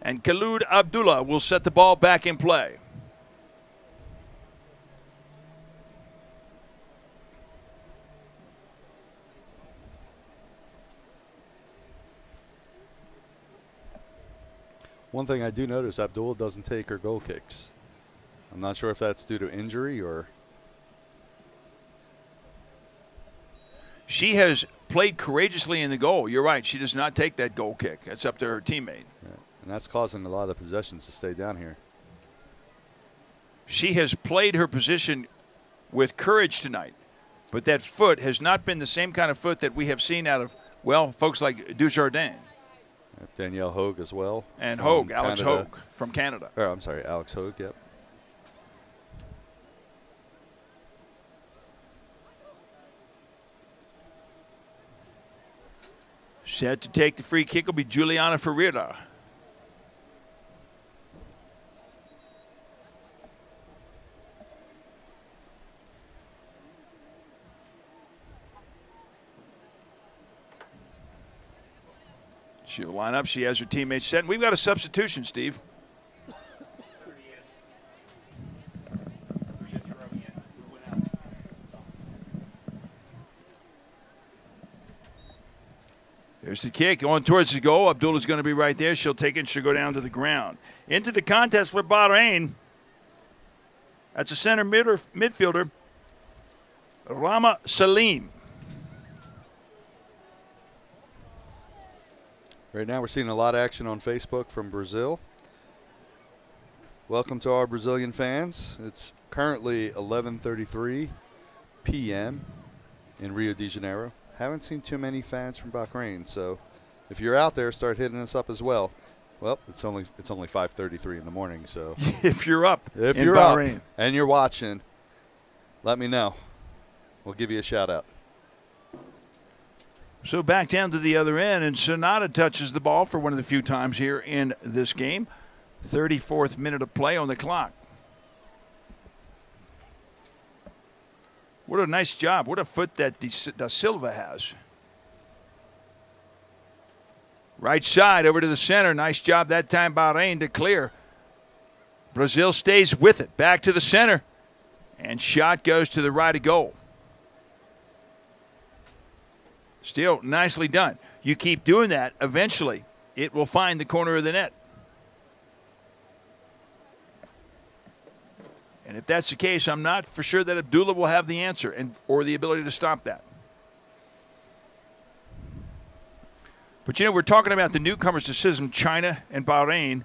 And Khalid Abdullah will set the ball back in play. One thing I do notice, Abdullah doesn't take her goal kicks. I'm not sure if that's due to injury or... She has played courageously in the goal. You're right. She does not take that goal kick. That's up to her teammate. Yeah. And that's causing a lot of possessions to stay down here. She has played her position with courage tonight. But that foot has not been the same kind of foot that we have seen out of, well, folks like Dujardin. Danielle Hogue as well. And Hogue, Alex Hogue from Canada. Oh, I'm sorry, Alex Hogue, yep. Set to take the free kick will be Juliana Ferreira. She'll line up. She has her teammates set. And we've got a substitution, Steve. There's the kick going towards the goal. Abdullah's going to be right there. She'll take it and she'll go down to the ground. Into the contest for Bahrain. That's a center midfielder, Rama Salim. Right now we're seeing a lot of action on Facebook from Brazil. Welcome to our Brazilian fans. It's currently 11:33 p.m. in Rio de Janeiro. Haven't seen too many fans from Bahrain, so if you're out there, start hitting us up as well. Well, it's only 5:33 in the morning, so if you're up, if you're Bahrain. Up and you're watching, let me know. We'll give you a shout out. So back down to the other end, and Sonata touches the ball for one of the few times here in this game. 34th minute of play on the clock. What a nice job. What a foot that Da Silva has. Right side over to the center. Nice job that time, Bahrain to clear. Brazil stays with it. Back to the center. And shot goes to the right of goal. Still nicely done. You keep doing that, eventually it will find the corner of the net. And if that's the case, I'm not for sure that Abdullah will have the answer or the ability to stop that. But, you know, we're talking about the newcomers to CISM, China and Bahrain.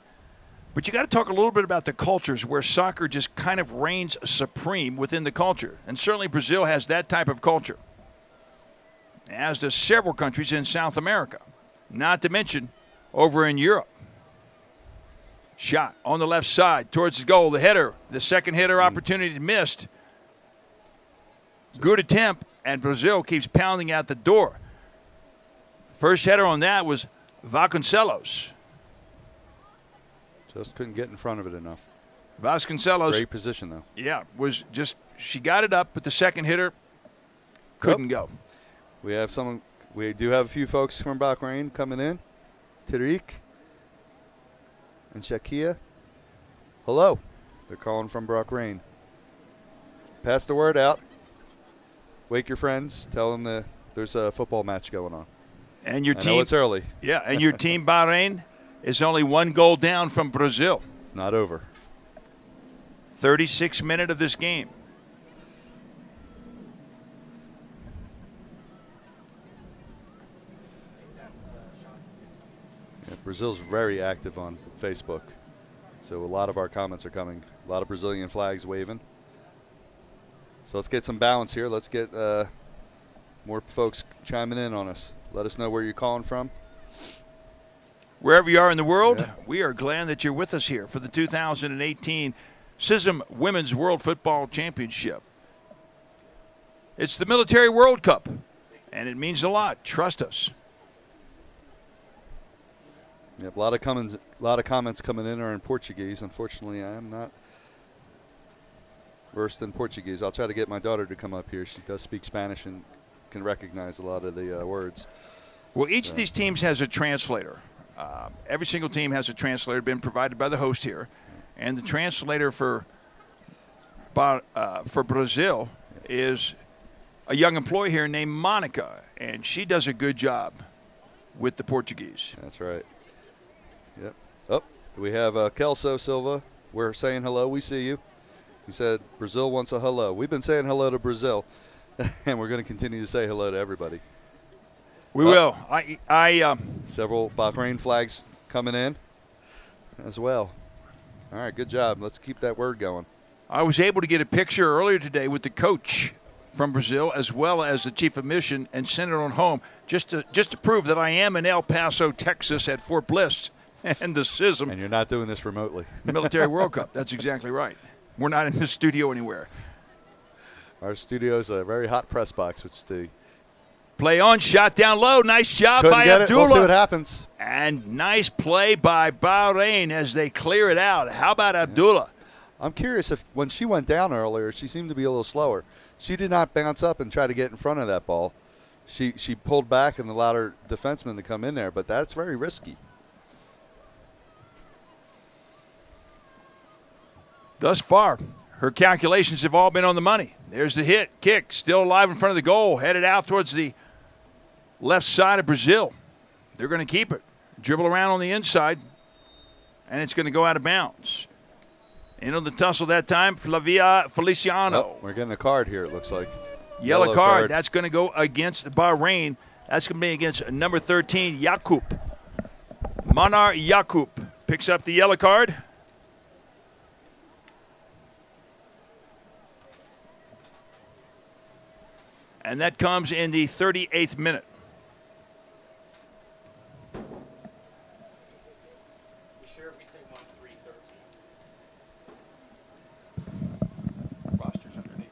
But you got to talk a little bit about the cultures where soccer just kind of reigns supreme within the culture. And certainly Brazil has that type of culture, as does several countries in South America, not to mention over in Europe. Shot on the left side towards the goal. The header, the second header opportunity missed. Good attempt, and Brazil keeps pounding out the door. First header on that was Vasconcelos. Just couldn't get in front of it enough. Vasconcelos. Great position, though. Yeah, she got it up, but the second hitter couldn't go. We do have a few folks from Bahrain coming in. Tariq and Shakia. Hello. They're calling from Bahrain. Pass the word out. Wake your friends. Tell them that there's a football match going on. And your team. I know it's early. Yeah, and your team, Bahrain, is only 1 goal down from Brazil. It's not over. 36th minute of this game. Yeah, Brazil's very active on Facebook. So a lot of our comments are coming. A lot of Brazilian flags waving. So let's get some balance here. Let's get more folks chiming in on us. Let us know where you're calling from. Wherever you are in the world, we are glad that you're with us here for the 2018 CISM Women's World Football Championship. It's the Military World Cup, and it means a lot. Trust us. Yep, a lot of comments coming in are in Portuguese. Unfortunately, I am not versed in Portuguese. I'll try to get my daughter to come up here. She does speak Spanish and can recognize a lot of the words. Well, each of these teams has a translator. Every single team has a translator been provided by the host here. And the translator for Brazil is a young employee here named Monica, and she does a good job with the Portuguese. That's right. Yep. Oh, we have Kelso Silva. We're saying hello. We see you. He said Brazil wants a hello. We've been saying hello to Brazil, and we're going to continue to say hello to everybody. We will. Several Bahrain flags coming in as well. All right, good job. Let's keep that word going. I was able to get a picture earlier today with the coach from Brazil as well as the chief of mission and send it on home just to prove that I am in El Paso, Texas at Fort Bliss and the CISM. And you're not doing this remotely. Military World Cup. That's exactly right. We're not in the studio anywhere. Our studio is a very hot press box, which the play on, shot down low. Nice job by Abdullah. We'll see what happens. And nice play by Bahrain as they clear it out. How about Abdullah? I'm curious if when she went down earlier, she seemed to be a little slower. She did not bounce up and try to get in front of that ball. She pulled back and allowed her defenseman to come in there, but that's very risky. Thus far, her calculations have all been on the money. There's the hit, kick, still alive in front of the goal, headed out towards the left side of Brazil. They're going to keep it. Dribble around on the inside, and it's going to go out of bounds. In on the tussle that time, Feliciano. Oh, we're getting a card here, it looks like. Yellow card. That's going to go against Bahrain. That's going to be against number 13, Yakub. Manar Yakub picks up the yellow card. And that comes in the 38th minute. Be sure if we say 1-3-13. Rosters underneath.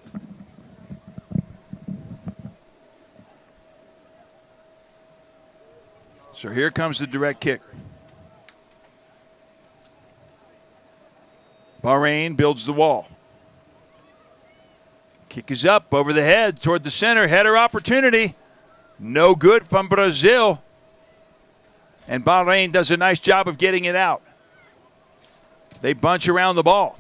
So here comes the direct kick. Bahrain builds the wall. Kick is up over the head toward the center. Header opportunity. No good from Brazil. And Bahrain does a nice job of getting it out. They bunch around the ball.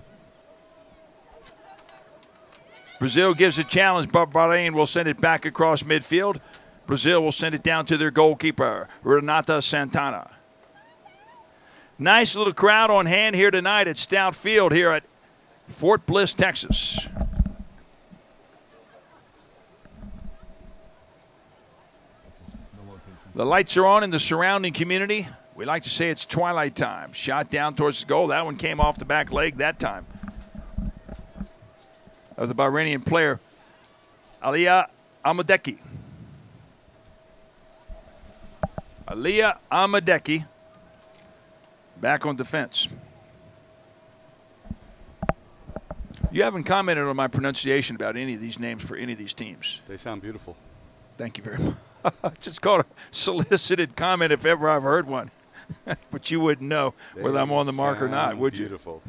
Brazil gives a challenge, but Bahrain will send it back across midfield. Brazil will send it down to their goalkeeper, Renata Santana. Nice little crowd on hand here tonight at Stout Field here at Fort Bliss, Texas. The lights are on in the surrounding community. We like to say it's twilight time. Shot down towards the goal. That one came off the back leg that time of the Bahrainian player, Aliyah Amadeki. Aliyah Amadeki back on defense. You haven't commented on my pronunciation about any of these names for any of these teams. They sound beautiful. Thank you very much. It's called a solicited comment if ever I've heard one. But you wouldn't know whether I'm on the mark or not, would you? Beautiful.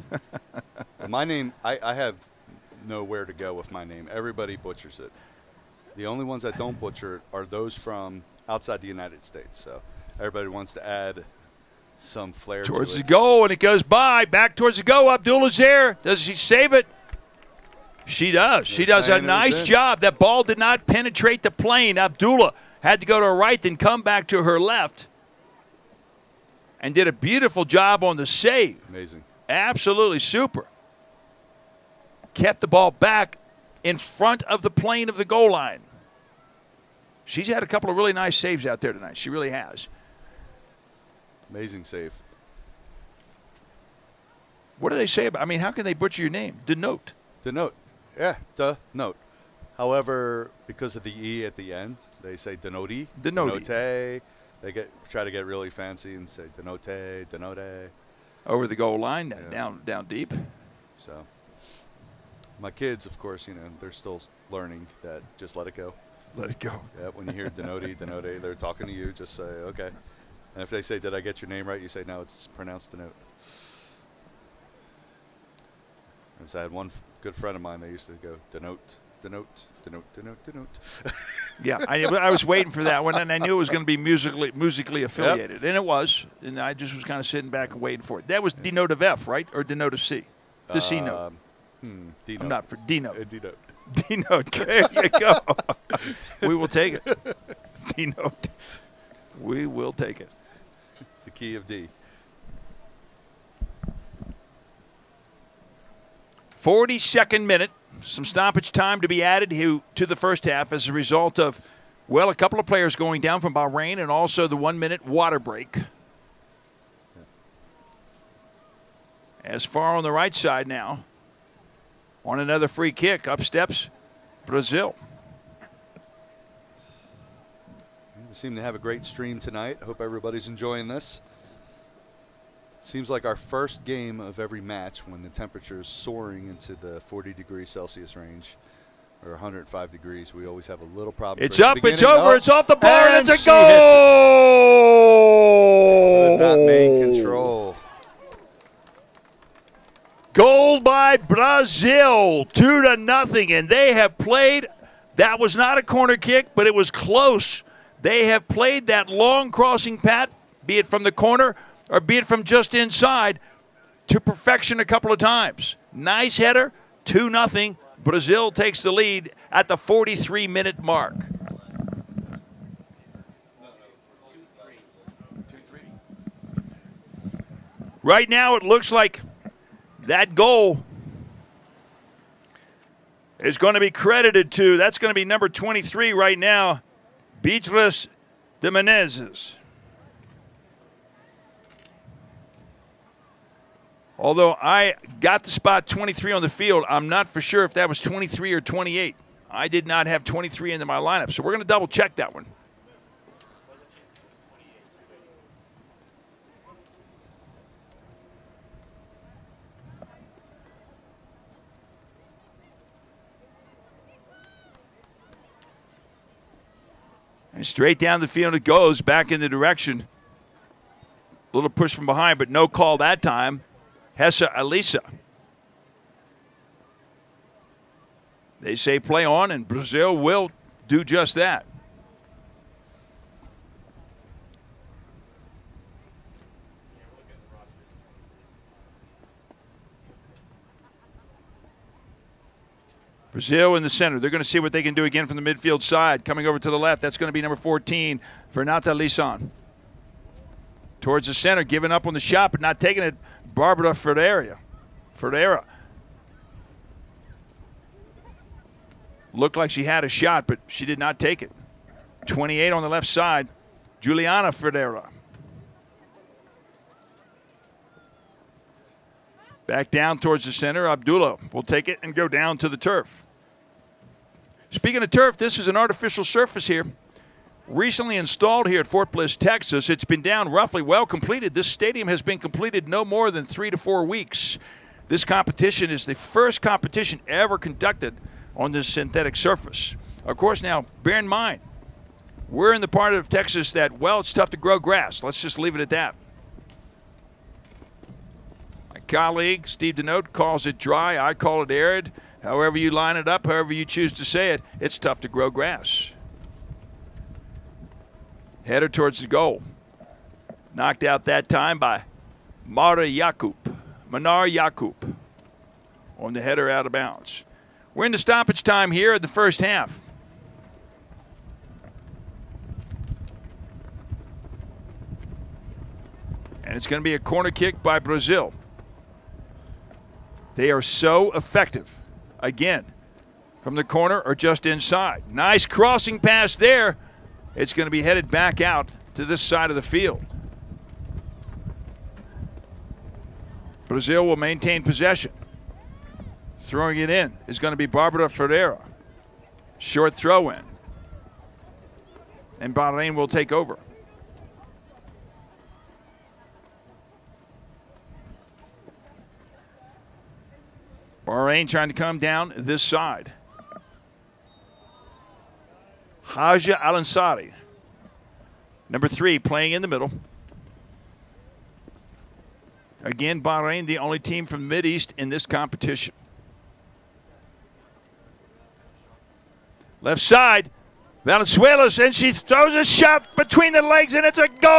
My name, I have nowhere to go with my name. Everybody butchers it. The only ones that don't butcher it are those from outside the United States. So everybody wants to add some flair Towards to the it. goal, and it goes by. Back towards the goal. Abdullah's there. Does she save it? She does. She does a nice job. That ball did not penetrate the plane. Abdullah had to go to her right, then come back to her left, and did a beautiful job on the save. Amazing. Absolutely super. Kept the ball back in front of the plane of the goal line. She's had a couple of really nice saves out there tonight. She really has. Amazing save. What do they say about? I mean, how can they butcher your name? Denote. Denote. Yeah, denote. However, because of the E at the end, they say denoti. Denoti. Denote. They try to get really fancy and say denote, denote. Over the goal line, Yeah. down deep. So, my kids, of course, they're still learning that just let it go. Let it go. Yeah, when you hear denoti, denote, they're talking to you. Just say okay. And if they say, "Did I get your name right?" you say, "No, it's pronounced denote." And so I had one good friend of mine. They used to go denote, denote, denote, denote, denote. Yeah, I was waiting for that one, and I knew it was going to be musically affiliated, and it was. And I just was kind of sitting back and waiting for it. That was denote of F, right, or denote of C? The C note. D-note. I'm not for D-note. D-note. D-note. There you go. We will take it. D-note. We will take it. The key of D. 42nd minute. Some stoppage time to be added here to the first half as a result of, well, a couple of players going down from Bahrain and also the 1-minute water break. As far on the right side now, on another free kick, up steps Brazil. We seem to have a great stream tonight. I hope everybody's enjoying this. Seems like our first game of every match when the temperature is soaring into the 40 degrees Celsius range or 105 degrees. We always have a little problem. It's up, it's over, it's off the bar, and it's a she goal! Could not main control. Goal by Brazil, 2-0, and they have played. That was not a corner kick, but it was close. They have played that long crossing pat, be it from the corner or be it from just inside, to perfection a couple of times. Nice header, 2-0. Brazil takes the lead at the 43-minute mark. Right now it looks like that goal is going to be credited to, that's going to be number 23 right now, Beatriz de Menezes. Although I got the spot 23 on the field, I'm not for sure if that was 23 or 28. I did not have 23 into my lineup, so we're going to double check that one. And straight down the field it goes, back in the direction. A little push from behind, but no call that time. Hessa Alisa. They say play on, and Brazil will do just that. Brazil in the center. They're going to see what they can do again from the midfield side. Coming over to the left, that's going to be number 14, Fernanda Lisson. Towards the center, giving up on the shot, but not taking it, Barbara Ferreira. Looked like she had a shot, but she did not take it. 28 on the left side, Juliana Ferreira. Back down towards the center, Abdullah will take it and go down to the turf. Speaking of turf, this is an artificial surface here. Recently installed here at Fort Bliss, Texas. It's been down roughly well completed. This stadium has been completed no more than 3 to 4 weeks. This competition is the first competition ever conducted on this synthetic surface. Of course, now, bear in mind, we're in the part of Texas that, well, it's tough to grow grass. Let's just leave it at that. My colleague, Steve Denote, calls it dry. I call it arid. However you line it up, however you choose to say it, it's tough to grow grass. Header towards the goal. Knocked out that time by Manar Yakub on the header out of bounds. We're in the stoppage time here in the first half. And it's going to be a corner kick by Brazil. They are so effective. Again, from the corner or just inside. Nice crossing pass there. It's going to be headed back out to this side of the field. Brazil will maintain possession. Throwing it in is going to be Julianna Ferreira. Short throw in. And Bahrain will take over. Bahrain trying to come down this side. Haja Al-Ansari, number 3, playing in the middle. Again, Bahrain, the only team from the Mideast in this competition. Left side, Valenzuela's, and she throws a shot between the legs, and it's a goal!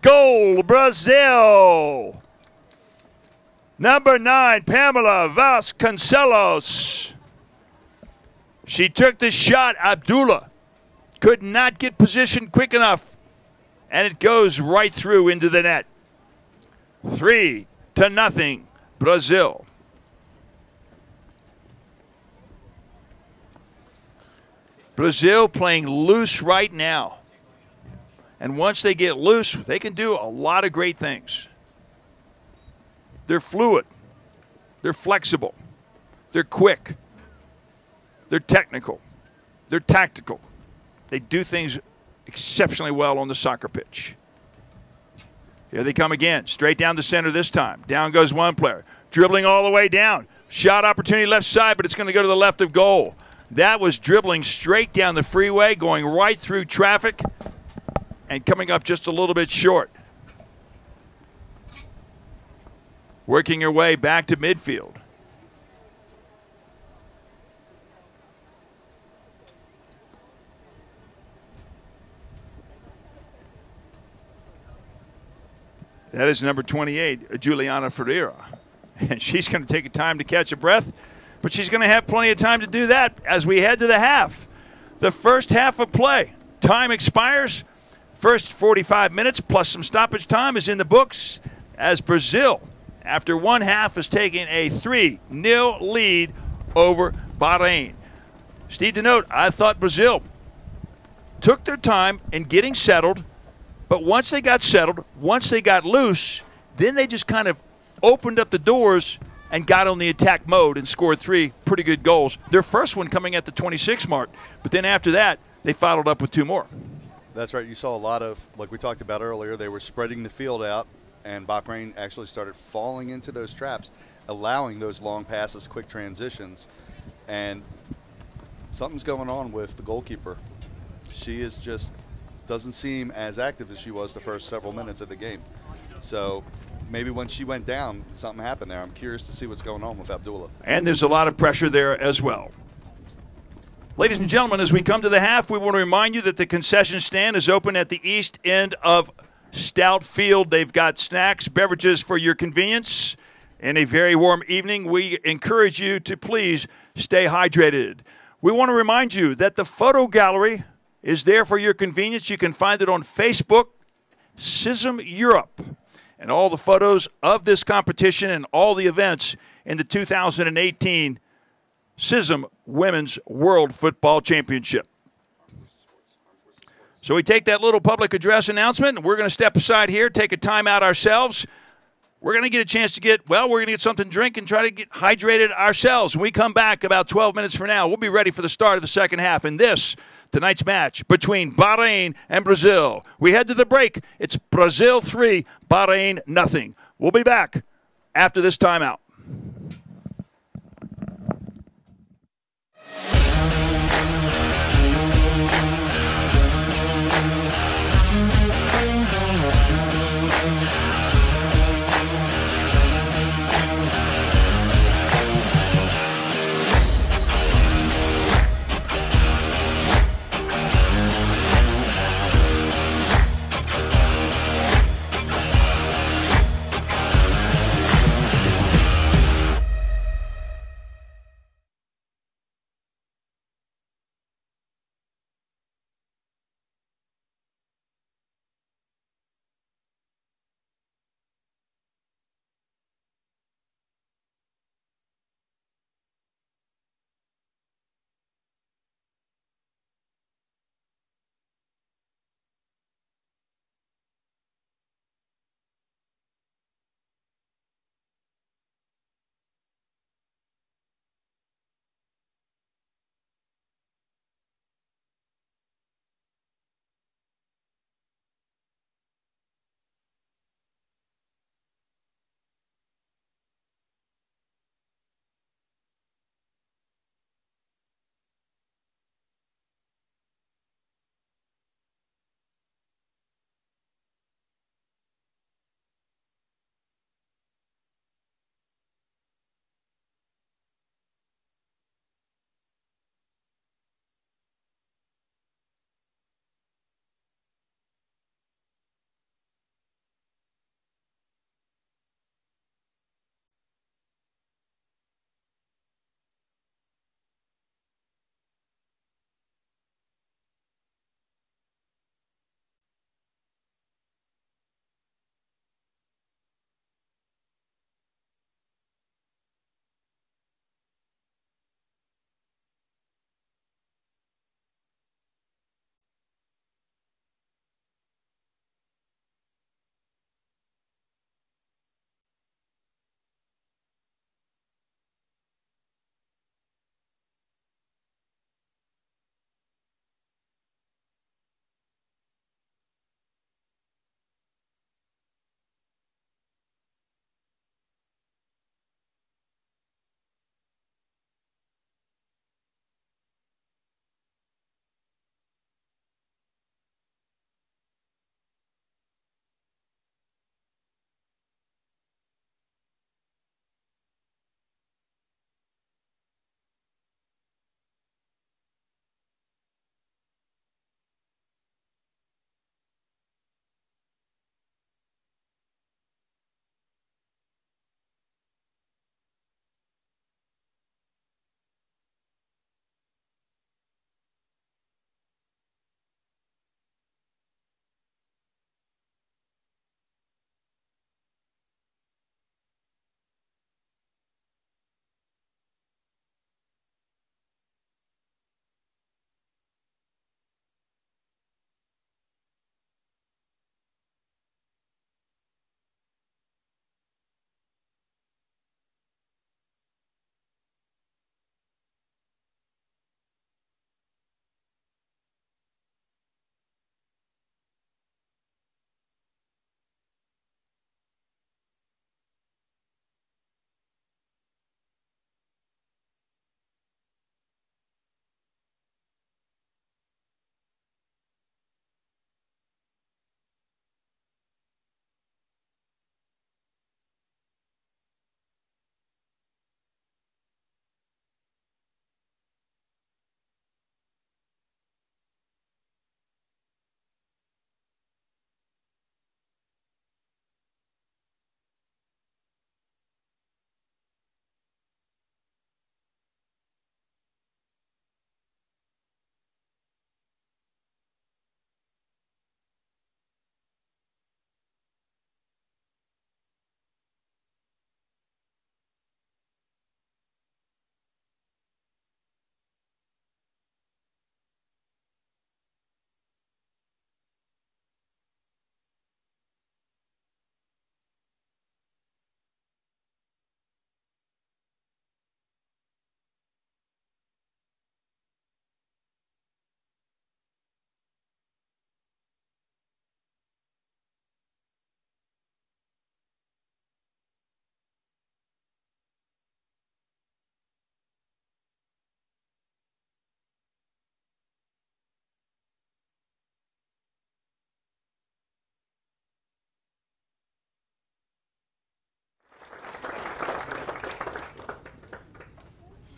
Goal, Brazil! Number 9, Pamela Vasconcelos. She took the shot. Abdullah could not get positioned quick enough, and it goes right through into the net. 3-0, Brazil. Brazil playing loose right now. And once they get loose, they can do a lot of great things. They're fluid. They're flexible. They're quick. They're technical. They're tactical. They do things exceptionally well on the soccer pitch. Here they come again. Straight down the center this time. Down goes one player. Dribbling all the way down. Shot opportunity left side, but it's going to go to the left of goal. That was dribbling straight down the freeway, going right through traffic, and coming up just a little bit short. Working her way back to midfield. That is number 28, Juliana Ferreira. And she's going to take a time to catch a breath, but she's going to have plenty of time to do that as we head to the half. The first half of play. Time expires. First 45 minutes plus some stoppage time is in the books as Brazil, after one half, has taken a 3-0 lead over Bahrain. Steve Denote, I thought Brazil took their time in getting settled, but once they got settled, once they got loose, then they just kind of opened up the doors and got on the attack mode and scored 3 pretty good goals. Their first one coming at the 26 mark, but then after that, they followed up with 2 more. That's right. You saw a lot of, like we talked about earlier, they were spreading the field out, and Bahrain actually started falling into those traps, allowing those long passes, quick transitions, and something's going on with the goalkeeper. She is just doesn't seem as active as she was the first several minutes of the game. So maybe when she went down, something happened there. I'm curious to see what's going on with Abdullah. And there's a lot of pressure there as well. Ladies and gentlemen, as we come to the half, we want to remind you that the concession stand is open at the east end of Stout Field. They've got snacks, beverages for your convenience. In a very warm evening, we encourage you to please stay hydrated. We want to remind you that the photo gallery is there for your convenience. You can find it on Facebook, CISM Europe. And all the photos of this competition and all the events in the 2018 CISM Women's World Football Championship. So we take that little public address announcement, and we're going to step aside here, take a time out ourselves. We're going to get a chance to we're going to get something to drink and try to get hydrated ourselves. When we come back about 12 minutes from now, we'll be ready for the start of the second half. And this tonight's match between Bahrain and Brazil. We head to the break. It's Brazil 3, Bahrain nothing. We'll be back after this timeout.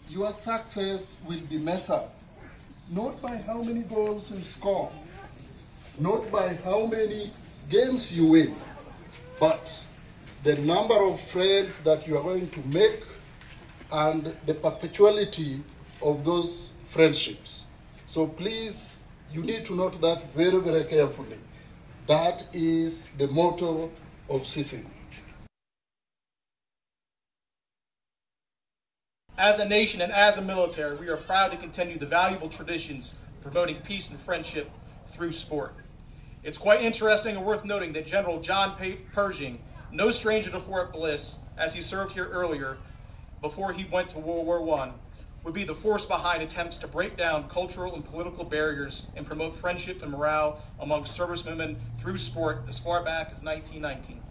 Your success will be measured not by how many goals you score, not by how many games you win, but the number of friends that you are going to make and the perpetuality of those friendships. So please, you need to note that very, very carefully. That is the motto of CISM. As a nation and as a military, we are proud to continue the valuable traditions promoting peace and friendship through sport. It's quite interesting and worth noting that General John Pershing, no stranger to Fort Bliss, as he served here earlier before he went to World War I, would be the force behind attempts to break down cultural and political barriers and promote friendship and morale among servicemen through sport as far back as 1919.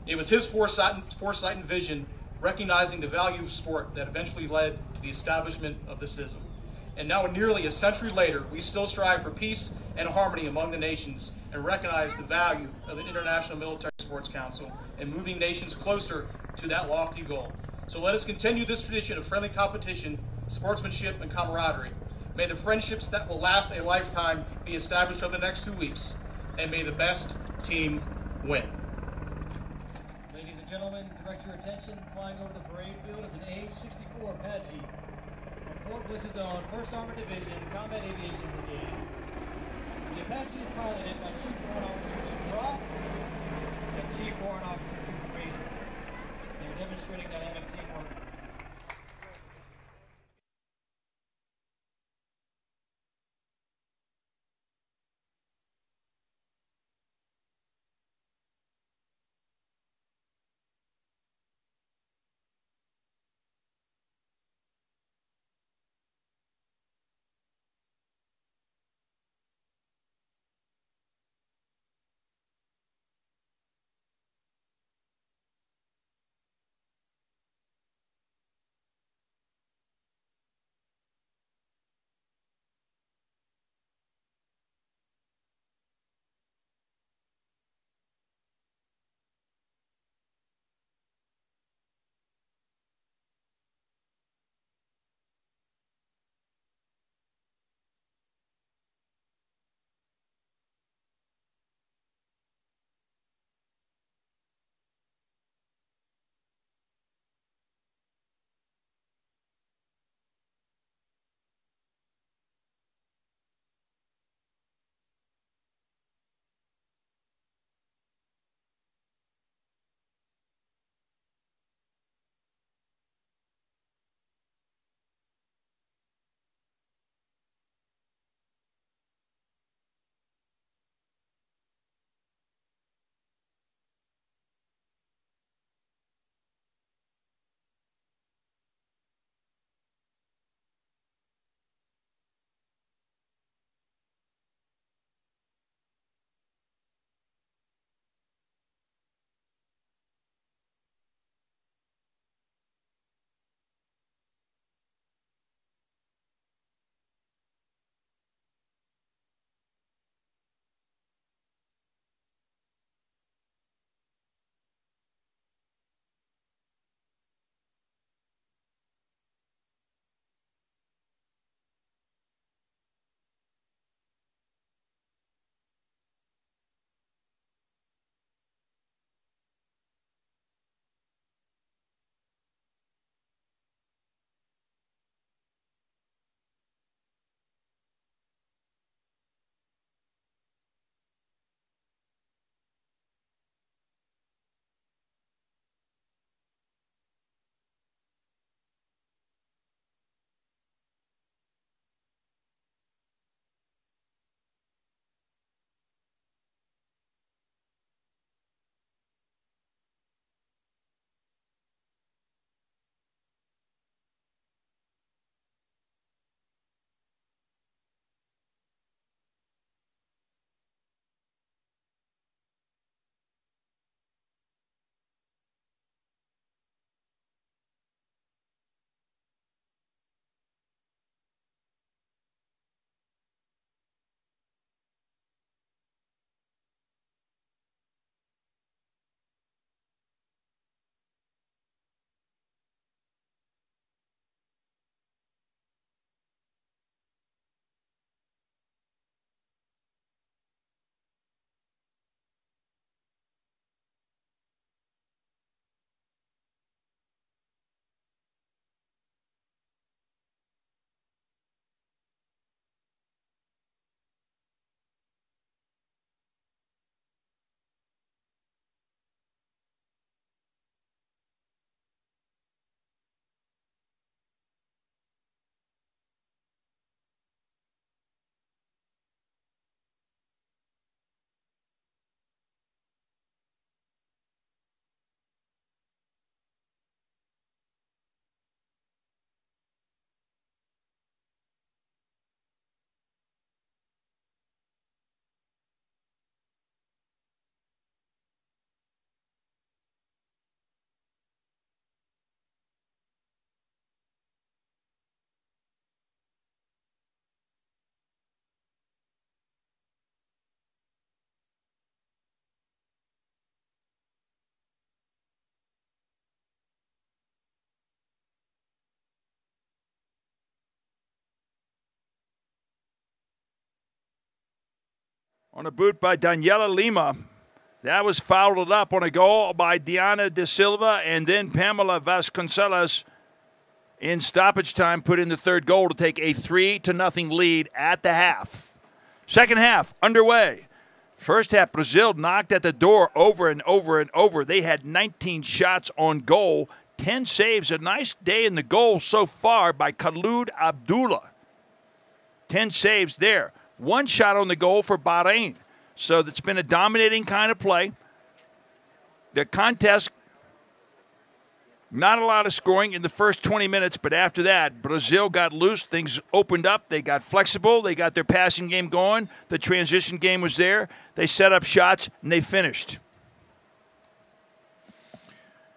It was his foresight and vision, recognizing the value of sport, that eventually led to the establishment of the CISM. And now, nearly a century later, we still strive for peace and harmony among the nations and recognize the value of the International Military Sports Council in moving nations closer to that lofty goal. So let us continue this tradition of friendly competition, sportsmanship, and camaraderie. May the friendships that will last a lifetime be established over the next 2 weeks, and may the best team win. Ladies and gentlemen, direct your attention. Flying over the parade field is an AH-64 Apache from Fort Bliss's own 1st Armored Division Combat Aviation Brigade. The Apache is piloted by Chief Warrant Officer Chief Croft and Chief Warrant Officer Chief Fraser. They're demonstrating dynamic teamwork. On a boot by Daniela Lima. That was fouled up on a goal by Diana De Silva, and then Pamela Vasconcelos in stoppage time put in the third goal to take a 3-0 lead at the half. Second half underway. First half, Brazil knocked at the door over and over and over. They had 19 shots on goal, 10 saves. A nice day in the goal so far by Khalid Abdullah. 10 saves there. One shot on the goal for Bahrain. So it's been a dominating kind of play. The contest, not a lot of scoring in the first 20 minutes, but after that, Brazil got loose. Things opened up. They got flexible. They got their passing game going. The transition game was there. They set up shots, and they finished.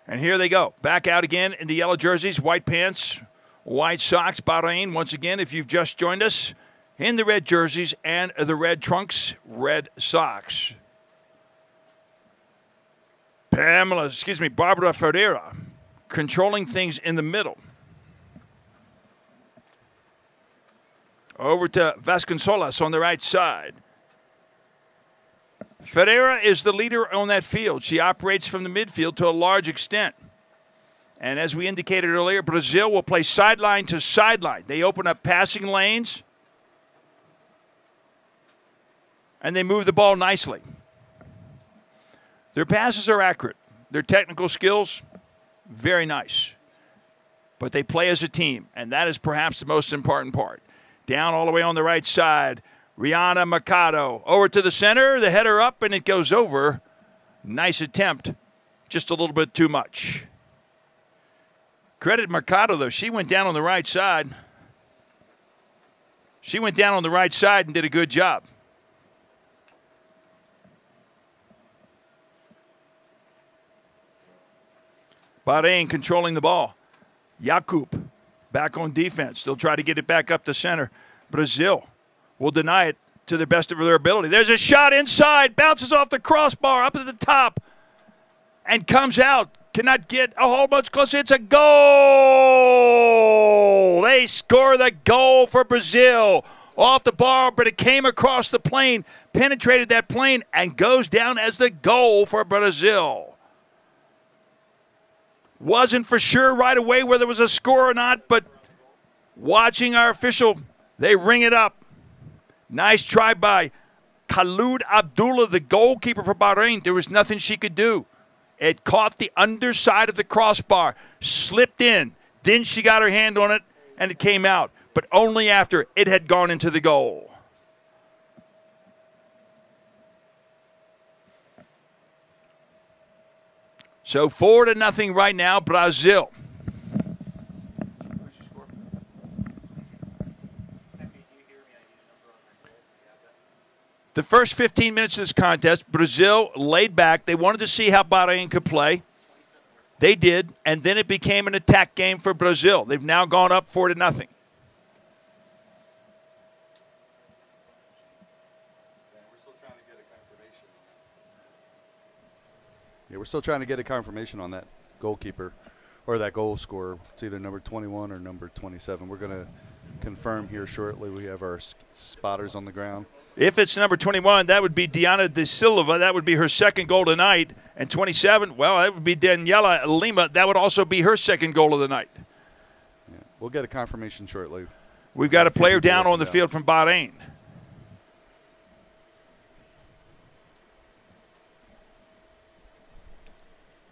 And here they go. Back out again in the yellow jerseys, white pants, white socks. Bahrain, once again, if you've just joined us, in the red jerseys and the red trunks, red socks. Barbara Ferreira controlling things in the middle. Over to Vasconcelos on the right side. Ferreira is the leader on that field. She operates from the midfield to a large extent. And as we indicated earlier, Brazil will play sideline to sideline. They open up passing lanes, and they move the ball nicely. Their passes are accurate. Their technical skills, very nice. But they play as a team, and that is perhaps the most important part. Down all the way on the right side, Rihanna Mercado. Over to the center, the header up, and it goes over. Nice attempt, just a little bit too much. Credit Mercado, though. She went down on the right side. She went down on the right side and did a good job. Bahrain controlling the ball. Jakub back on defense. They'll try to get it back up the center. Brazil will deny it to the best of their ability. There's a shot inside. Bounces off the crossbar up at the top. And comes out. Cannot get a whole bunch closer. It's a goal. They score the goal for Brazil. Off the bar, but it came across the plane. Penetrated that plane and goes down as the goal for Brazil. Wasn't for sure right away whether it was a score or not, but watching our official, they ring it up. Nice try by Khalid Abdullah, the goalkeeper for Bahrain. There was nothing she could do. It caught the underside of the crossbar, slipped in. Then she got her hand on it, and it came out, but only after it had gone into the goal. So 4-0 right now, Brazil. The first 15 minutes of this contest, Brazil laid back. They wanted to see how Bahrain could play. They did, and then it became an attack game for Brazil. They've now gone up 4-0. Yeah, we're still trying to get a confirmation on that goalkeeper or that goal scorer. It's either number 21 or number 27. We're going to confirm here shortly. We have our spotters on the ground. If it's number 21, that would be Diana De Silva. That would be her second goal tonight. And 27, well, that would be Daniela Lima. That would also be her second goal of the night. Yeah, we'll get a confirmation shortly. We've got a player down on the field from Bahrain.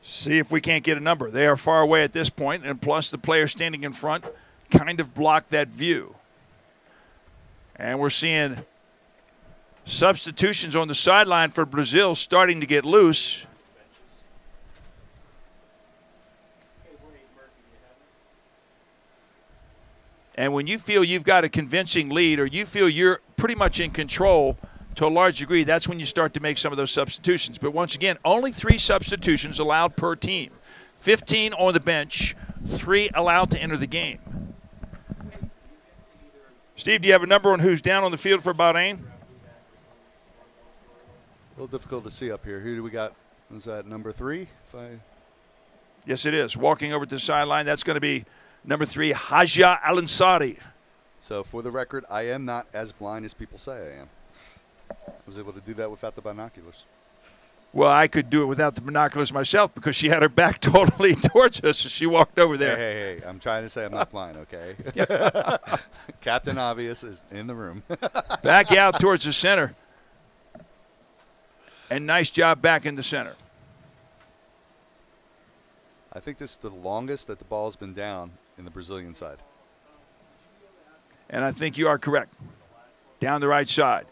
See if we can't get a number. They are far away at this point, and plus the player standing in front kind of blocked that view. And we're seeing substitutions on the sideline for Brazil starting to get loose. And when you feel you've got a convincing lead or you feel you're pretty much in control to a large degree, that's when you start to make some of those substitutions. But once again, only 3 substitutions allowed per team. 15 on the bench, 3 allowed to enter the game. Steve, do you have a number on who's down on the field for Bahrain? A little difficult to see up here. Who do we got? Is that number 3? Yes, it is. Walking over to the sideline, that's going to be number 3, Haja Al-Ansari. So for the record, I am not as blind as people say I am. I was able to do that without the binoculars. Well, I could do it without the binoculars myself because she had her back totally towards us as she walked over there. Hey, I'm trying to say I'm not blind, okay? Captain Obvious is in the room. Back out towards the center. And nice job back in the center. I think this is the longest that the ball's been down in the Brazilian side. And I think you are correct. Down the right side.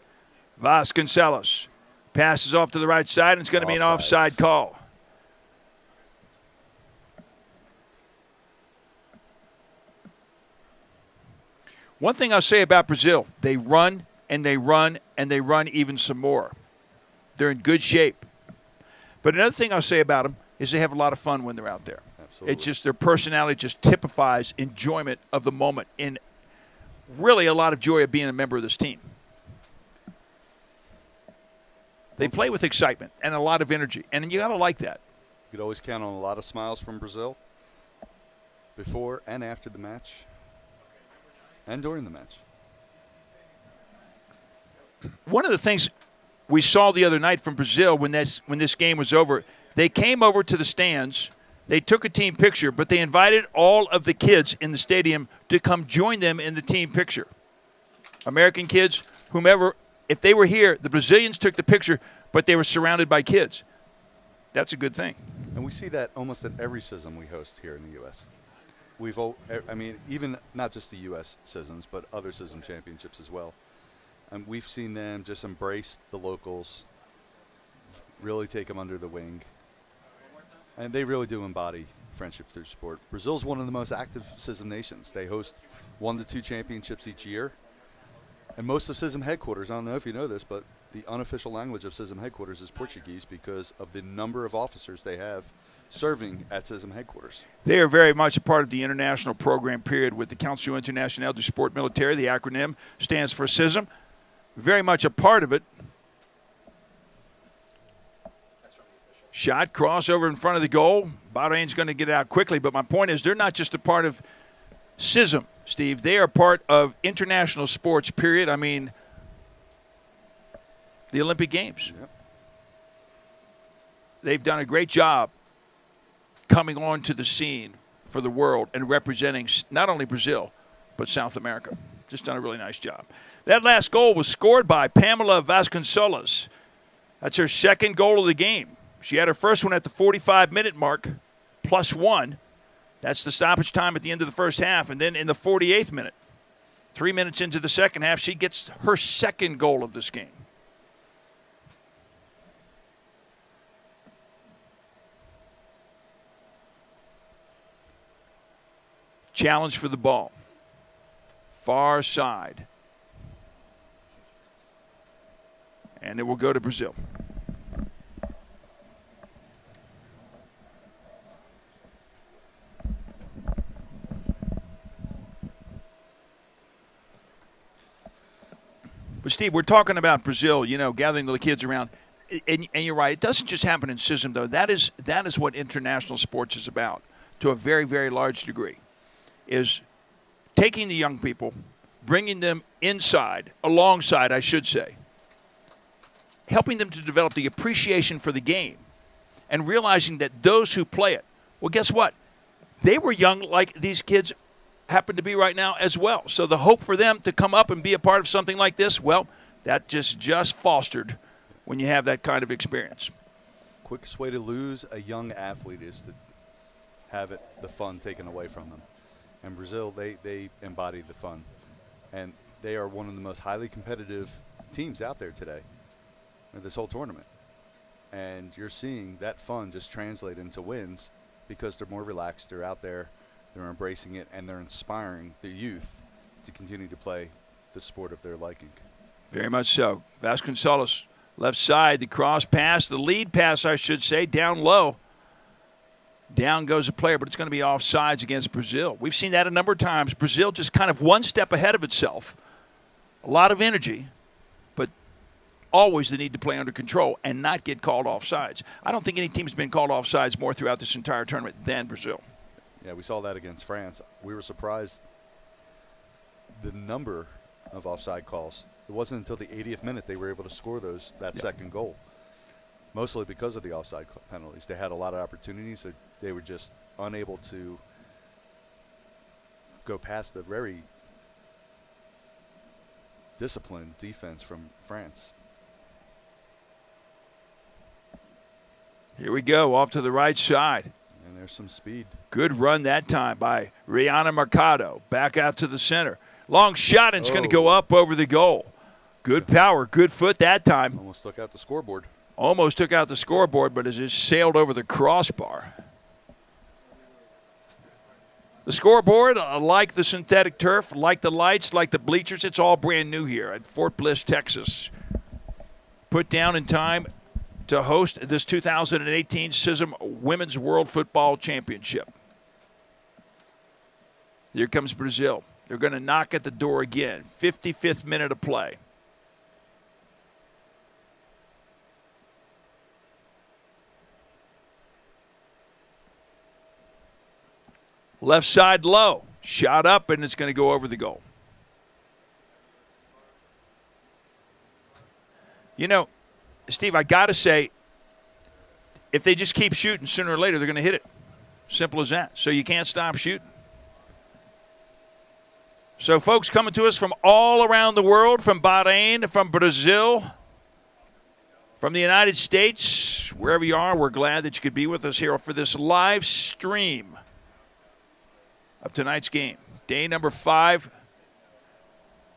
Vasconcelos passes off to the right side, and it's going to be an offside call. One thing I'll say about Brazil, they run and they run and they run even some more. They're in good shape. But another thing I'll say about them is they have a lot of fun when they're out there. Absolutely. It's just their personality just typifies enjoyment of the moment and really a lot of joy of being a member of this team. They play with excitement and a lot of energy, and you got to like that. You could always count on a lot of smiles from Brazil before and after the match and during the match. One of the things we saw the other night from Brazil when this game was over, they came over to the stands, they took a team picture, but they invited all of the kids in the stadium to come join them in the team picture. American kids, whomever. If they were here, the Brazilians took the picture, but they were surrounded by kids. That's a good thing. And we see that almost at every CISM we host here in the U.S. Even not just the U.S. CISMs, but other CISM championships as well. And we've seen them just embrace the locals, really take them under the wing. And they really do embody friendship through sport. Brazil's one of the most active CISM nations. They host 1 to 2 championships each year. And most of CISM headquarters, I don't know if you know this, but the unofficial language of CISM headquarters is Portuguese because of the number of officers they have serving at CISM headquarters. They are very much a part of the international program period with the Council International du Sport Militaire. The acronym stands for CISM. Very much a part of it. Shot, crossover in front of the goal. Bahrain's going to get it out quickly, but my point is they're not just a part of CISM, Steve. They are part of international sports, period. I mean, the Olympic Games. Yep. They've done a great job coming onto the scene for the world and representing not only Brazil, but South America. Just done a really nice job. That last goal was scored by Pamela Vasconcelos. That's her second goal of the game. She had her first one at the 45-minute mark, +1. That's the stoppage time at the end of the first half. And then in the 48th minute, 3 minutes into the second half, she gets her second goal of this game. Challenge for the ball. Far side. And it will go to Brazil. But, Steve, we're talking about Brazil, gathering the kids around. And you're right. It doesn't just happen in CISM, though. That is what international sports is about to a very, very large degree, is taking the young people, bringing them alongside, I should say, helping them to develop the appreciation for the game and realizing that those who play it, well, guess what? They were young like these kids happen to be right now as well. So the hope for them to come up and be a part of something like this, well, that just fostered when you have that kind of experience. Quickest way to lose a young athlete is to have the fun taken away from them. And Brazil, they embody the fun. And they are one of the most highly competitive teams out there today in this whole tournament. And you're seeing that fun just translate into wins because they're more relaxed, they're out there, they're embracing it, and they're inspiring the youth to continue to play the sport of their liking. Very much so. Vasconcelos, left side, the cross pass, the lead pass, I should say, down low. Down goes a player, but it's going to be offsides against Brazil. We've seen that a number of times. Brazil just kind of one step ahead of itself. A lot of energy, but always the need to play under control and not get called offsides. I don't think any team's been called offsides more throughout this entire tournament than Brazil. Yeah, we saw that against France. We were surprised the number of offside calls It wasn't until the 80th minute they were able to score that second goal. Mostly because of the offside penalties. They had a lot of opportunities. They were just unable to go past the very disciplined defense from France. Here we go, off to the right side. And there's some speed. Good run that time by Rihanna Mercado. Back out to the center. Long shot, and it's going to go up over the goal. Good power, good foot that time. Almost took out the scoreboard. Almost took out the scoreboard, but it just sailed over the crossbar. The scoreboard, like the synthetic turf, like the lights, like the bleachers, it's all brand new here at Fort Bliss, Texas. Put down in time to host this 2018 CISM Women's World Football Championship. Here comes Brazil. They're going to knock at the door again. 55th minute of play. Left side low. Shot up, and it's going to go over the goal. You know, Steve, I got to say, if they just keep shooting, sooner or later they're going to hit it. Simple as that. So you can't stop shooting. So folks coming to us from all around the world, from Bahrain, from Brazil, from the United States, wherever you are, we're glad that you could be with us here for this live stream of tonight's game. Day number 5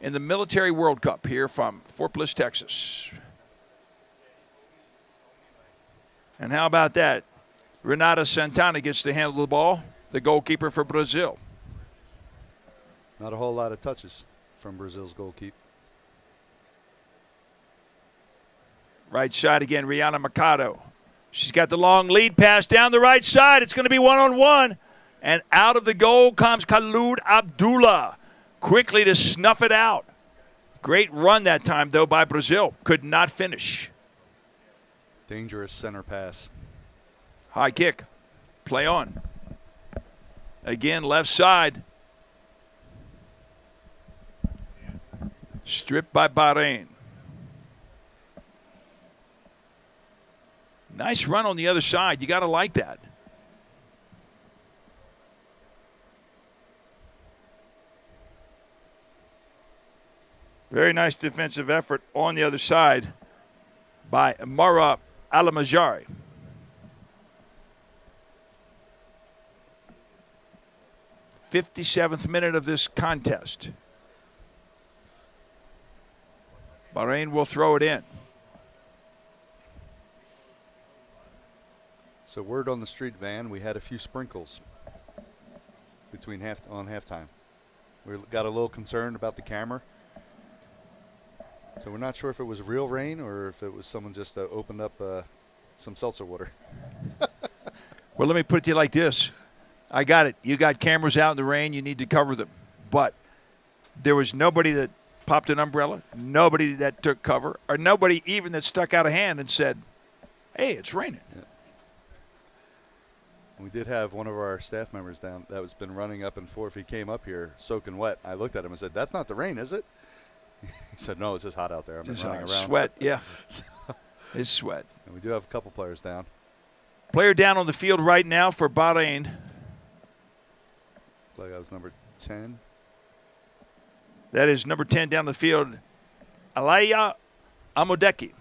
in the Military World Cup here from Fort Bliss, Texas. And how about that? Renata Santana gets to handle the ball, the goalkeeper for Brazil. Not a whole lot of touches from Brazil's goalkeeper. Right side again, Rihanna Mercado. She's got the long lead pass down the right side. It's going to be one-on-one. And out of the goal comes Khalid Abdullah. Quickly to snuff it out. Great run that time, though, by Brazil. Could not finish. Dangerous center pass. High kick. Play on. Again, left side. Stripped by Bahrain. Nice run on the other side. You got to like that. Very nice defensive effort on the other side by Mara Alamajari. "57th minute of this contest. Bahrain will throw it in. So word on the street, Van, we had a few sprinkles between on halftime. We got a little concerned about the camera. So we're not sure if it was real rain or if it was someone just opened up some seltzer water. Well, let me put it to you like this. I got it. You got cameras out in the rain. You need to cover them. But there was nobody that popped an umbrella, nobody that took cover, or nobody even that stuck out a hand and said, hey, it's raining. Yeah. We did have one of our staff members down that was been running up and forth. He came up here soaking wet. I looked at him and said, that's not the rain, is it? He said, no, it's just hot out there. I've been running around. Sweat, yeah. It's sweat. And we do have a couple players down. Player down on the field right now for Bahrain. Like that was number 10. That is number 10 down the field, Aliyah Amodeki.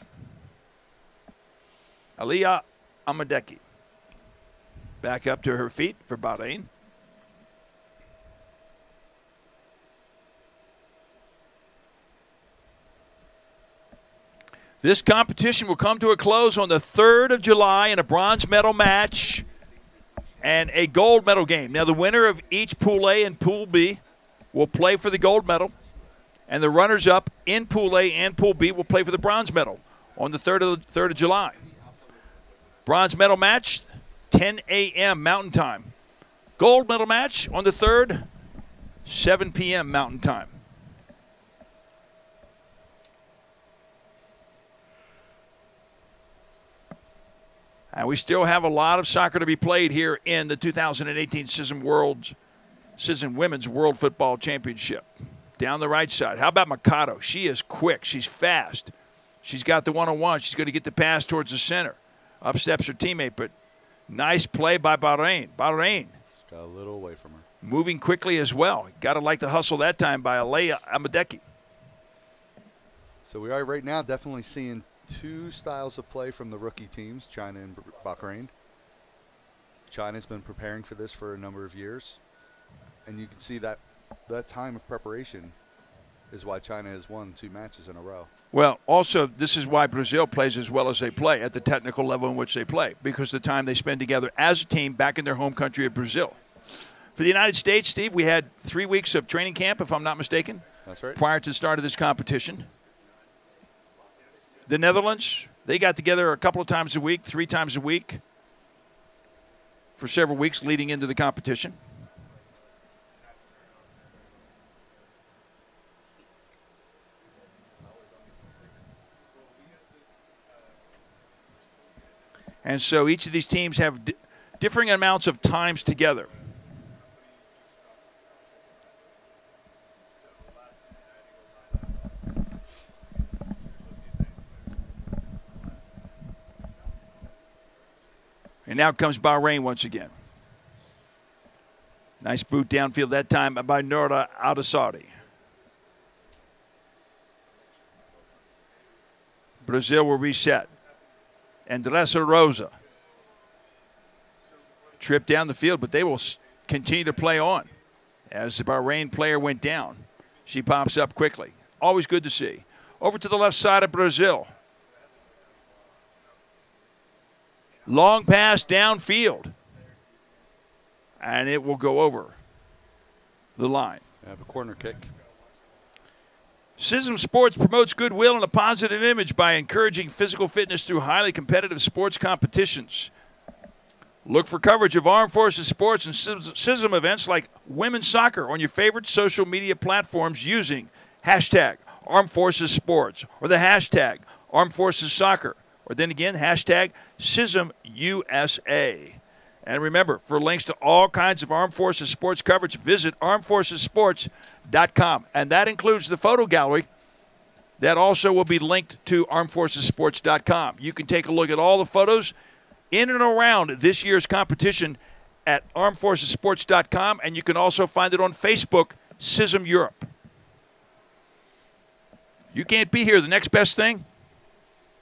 Aliyah Amodeki. Back up to her feet for Bahrain. This competition will come to a close on the 3rd of July in a bronze medal match and a gold medal game. Now, the winner of each Pool A and Pool B will play for the gold medal, and the runners-up in Pool A and Pool B will play for the bronze medal on the 3rd of July. Bronze medal match, 10 a.m. Mountain Time. Gold medal match on the 3rd, 7 p.m. Mountain Time. And we still have a lot of soccer to be played here in the 2018 CISM Women's World Football Championship. down the right side. How about Mikado? She is quick. She's fast. She's got the one-on-one. She's going to get the pass towards the center. Up steps her teammate, but nice play by Bahrain. Bahrain Just got a little away from her. Moving quickly as well. Got to like the hustle that time by Alea Amadeki. So we are right now definitely seeing two styles of play from the rookie teams, China and Bahrain. China's been preparing for this for a number of years, and you can see that time of preparation is why China has won 2 matches in a row. Well, also, this is why Brazil plays as well as they play at the technical level in which they play, because the time they spend together as a team back in their home country of Brazil. For the United States, Steve, we had 3 weeks of training camp, if I'm not mistaken. That's right. Prior to the start of this competition. The Netherlands, they got together a couple of times a week, 3 times a week, for several weeks leading into the competition. And so each of these teams have differing amounts of times together. And now comes Bahrain once again. Nice boot downfield that time by Nora Adasari. Brazil will reset. Andressa Rosa. Trip down the field, but they will continue to play on. As the Bahrain player went down, she pops up quickly. Always good to see. Over to the left side of Brazil. Long pass downfield. And it will go over the line. I have a corner kick. CISM Sports promotes goodwill and a positive image by encouraging physical fitness through highly competitive sports competitions. Look for coverage of Armed Forces sports and CISM events like women's soccer on your favorite social media platforms using hashtag Armed Forces Sports or the hashtag Armed Forces Soccer, or then again hashtag CISM USA. And remember, for links to all kinds of Armed Forces sports coverage, visit armedforcesports.com. And that includes the photo gallery that also will be linked to armedforcesports.com. You can take a look at all the photos in and around this year's competition at armedforcesports.com, and you can also find it on Facebook, CISM Europe. You can't be here. The next best thing,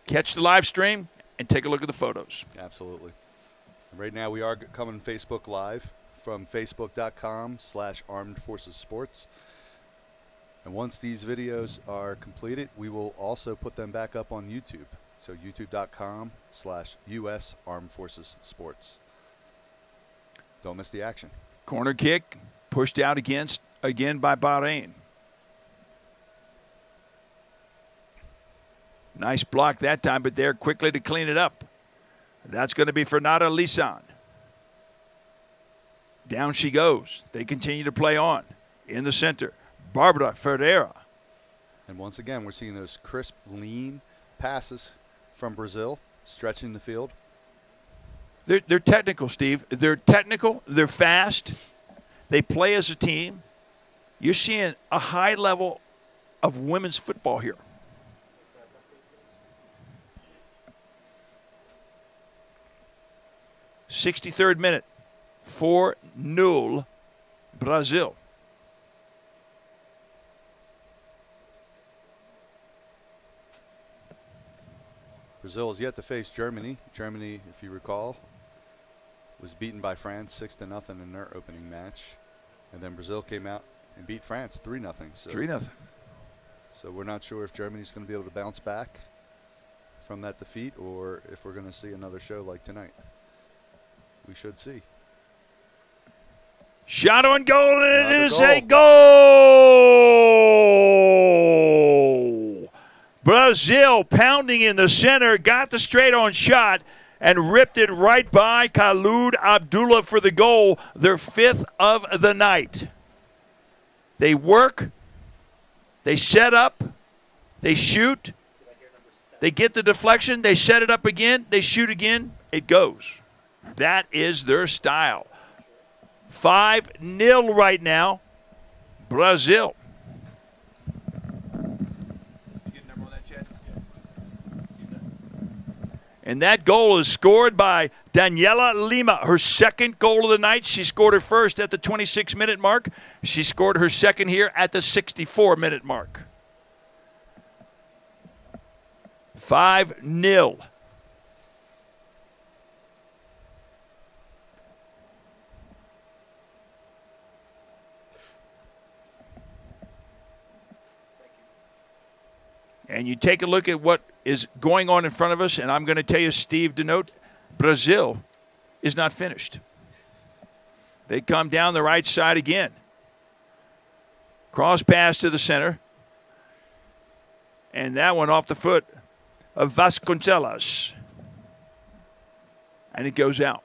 catch the live stream and take a look at the photos. Absolutely. Right now we are coming Facebook Live from facebook.com/Armed Forces Sports. And once these videos are completed, we will also put them back up on YouTube. So youtube.com/US Armed Forces Sports. Don't miss the action. Corner kick pushed out again by Bahrain. Nice block that time, but there quickly to clean it up. That's going to be Fernanda Lisan. Down she goes. They continue to play on. In the center, Barbara Ferreira. And once again, we're seeing those crisp, lean passes from Brazil, stretching the field. They're technical, Steve. They're technical. They're fast. They play as a team. You're seeing a high level of women's football here. 63rd minute, 4-0 Brazil. Brazil has yet to face Germany. Germany, if you recall, was beaten by France 6-0 in their opening match. And then Brazil came out and beat France 3-0. So 3-0. So we're not sure if Germany's going to be able to bounce back from that defeat or if we're going to see another show like tonight. We should see. Shot on goal, and it is a goal! Brazil pounding in the center, got the straight-on shot, and ripped it right by Khalid Abdullah for the goal, their 5th of the night. They work, they set up, they shoot, they get the deflection, they set it up again, they shoot again, it goes. That is their style. 5-0 right now, Brazil. And that goal is scored by Daniela Lima, her second goal of the night. She scored her first at the 26-minute mark. She scored her second here at the 64-minute mark. 5-0. And you take a look at what is going on in front of us, and I'm going to tell you, Steve, to note, Brazil is not finished. They come down the right side again. Cross pass to the center. And that one off the foot of Vasconcelos. And it goes out.